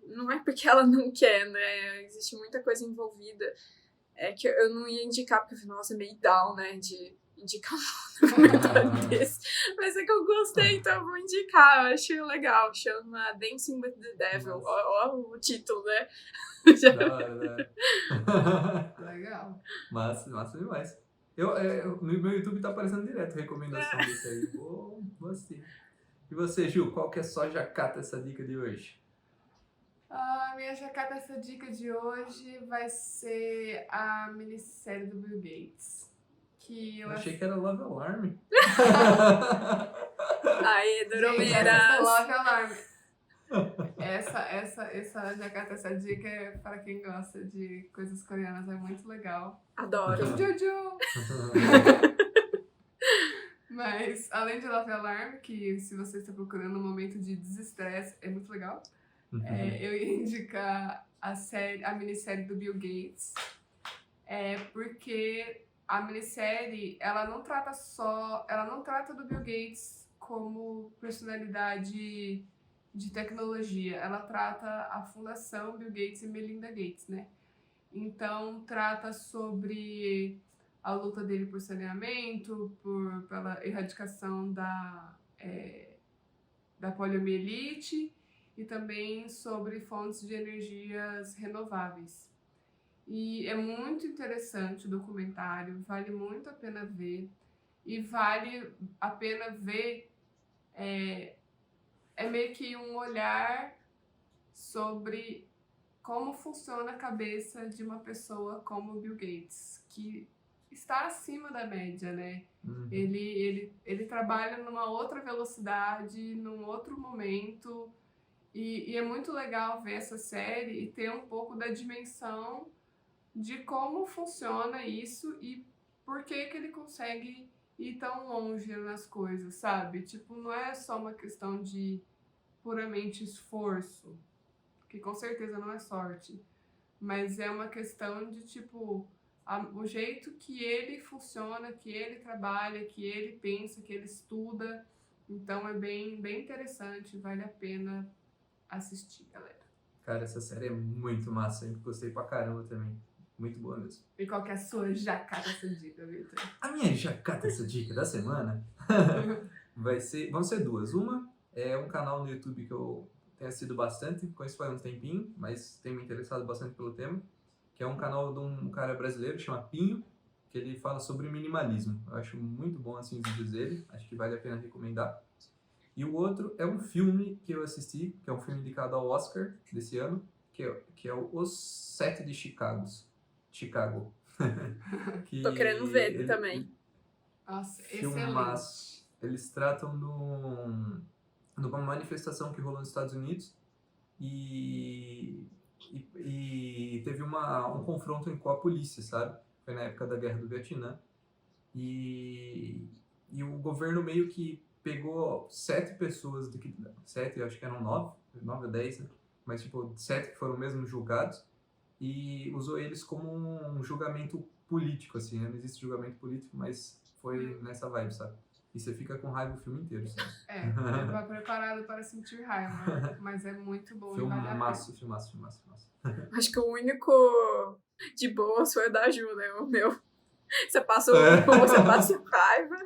não é porque ela não quer, né? Existe muita coisa envolvida. É que eu não ia indicar, porque, nossa, é meio down, né, de indicar um documentário desse. Mas é que eu gostei, então eu vou indicar. Eu acho legal. Chama Dancing with the Devil. Ó o título, né? Da hora, né? Legal. Massa demais. No meu YouTube tá aparecendo direto recomendação disso aí. Vou assistir. E você, Ju, qual que é só jacata essa dica de hoje? A minha jacata, essa dica de hoje vai ser a minissérie do Bill Gates. Que eu achei que era Love Alarm. Aê, Gente, Doromeiras! essa Love Alarm. Essa jacata, essa dica é para quem gosta de coisas coreanas, é muito legal. Adoro. Jojo! Mas, além de Love Alarm, que se você está procurando um momento de desestresse, é muito legal, eu ia indicar a minissérie do Bill Gates, porque a minissérie, ela não trata do Bill Gates como personalidade de tecnologia, ela trata a fundação Bill Gates e Melinda Gates, né? Então, trata sobre a luta dele por saneamento, pela erradicação da poliomielite e também sobre fontes de energias renováveis. E é muito interessante o documentário, vale muito a pena ver. E vale a pena ver, meio que um olhar sobre como funciona a cabeça de uma pessoa como o Bill Gates, que está acima da média, né? Ele trabalha numa outra velocidade, num outro momento, e é muito legal ver essa série e ter um pouco da dimensão de como funciona isso e por que ele consegue ir tão longe nas coisas, sabe? Tipo, não é só uma questão de puramente esforço, que com certeza não é sorte, mas é uma questão de, tipo, o jeito que ele funciona, que ele trabalha, que ele pensa, que ele estuda. Então é bem, bem interessante, vale a pena assistir, galera. Cara, essa série é muito massa, eu gostei pra caramba também. Muito boa mesmo. E qual que é a sua jacata essa dica, Victor? A minha jacata essa dica da semana vão ser duas. Uma é um canal no YouTube que eu tenho assistido bastante, conheço faz um tempinho, mas tenho me interessado bastante pelo tema, que é um canal de um cara brasileiro que chama Pinho, que ele fala sobre minimalismo. Eu acho muito bom assim, os vídeos dele, acho que vale a pena recomendar. E o outro é um filme que eu assisti, que é um filme indicado ao Oscar desse ano, que é Os Sete de Chicago. Que Tô querendo ver também. Nossa, filmaço. excelente. Eles tratam de uma manifestação que rolou nos Estados Unidos e teve um confronto com a polícia, sabe? Foi na época da Guerra do Vietnã. E o governo meio que pegou 7 pessoas, 7, eu acho que eram 9 ou 10, né? Mas tipo, 7 que foram mesmo julgados e usou eles como um julgamento político, assim, né? Não existe julgamento político, mas foi nessa vibe, sabe? E você fica com raiva o filme inteiro, sabe? Vai preparado para sentir raiva, mas é muito bom e vale a pena. Filmaço. Acho que o único de boas foi o da Ju, né? O meu. Você passa raiva,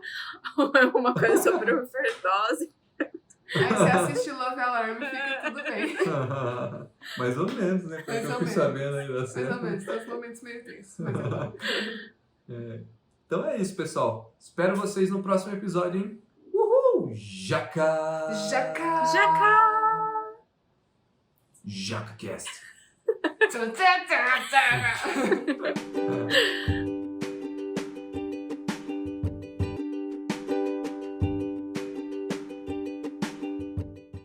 ou é uma coisa sobre overdose. Aí você assiste Love Alarm e fica tudo bem. Mais ou menos, né? Porque Mais eu ou fui menos. sabendo aí da Mais série. ou menos, todos os momentos meio tensos, mas é bom. Então é isso, pessoal. Espero vocês no próximo episódio, hein? Uhul! JacaCast! Jaca! JacaCast! Tchau, tchau, tchau, tchau.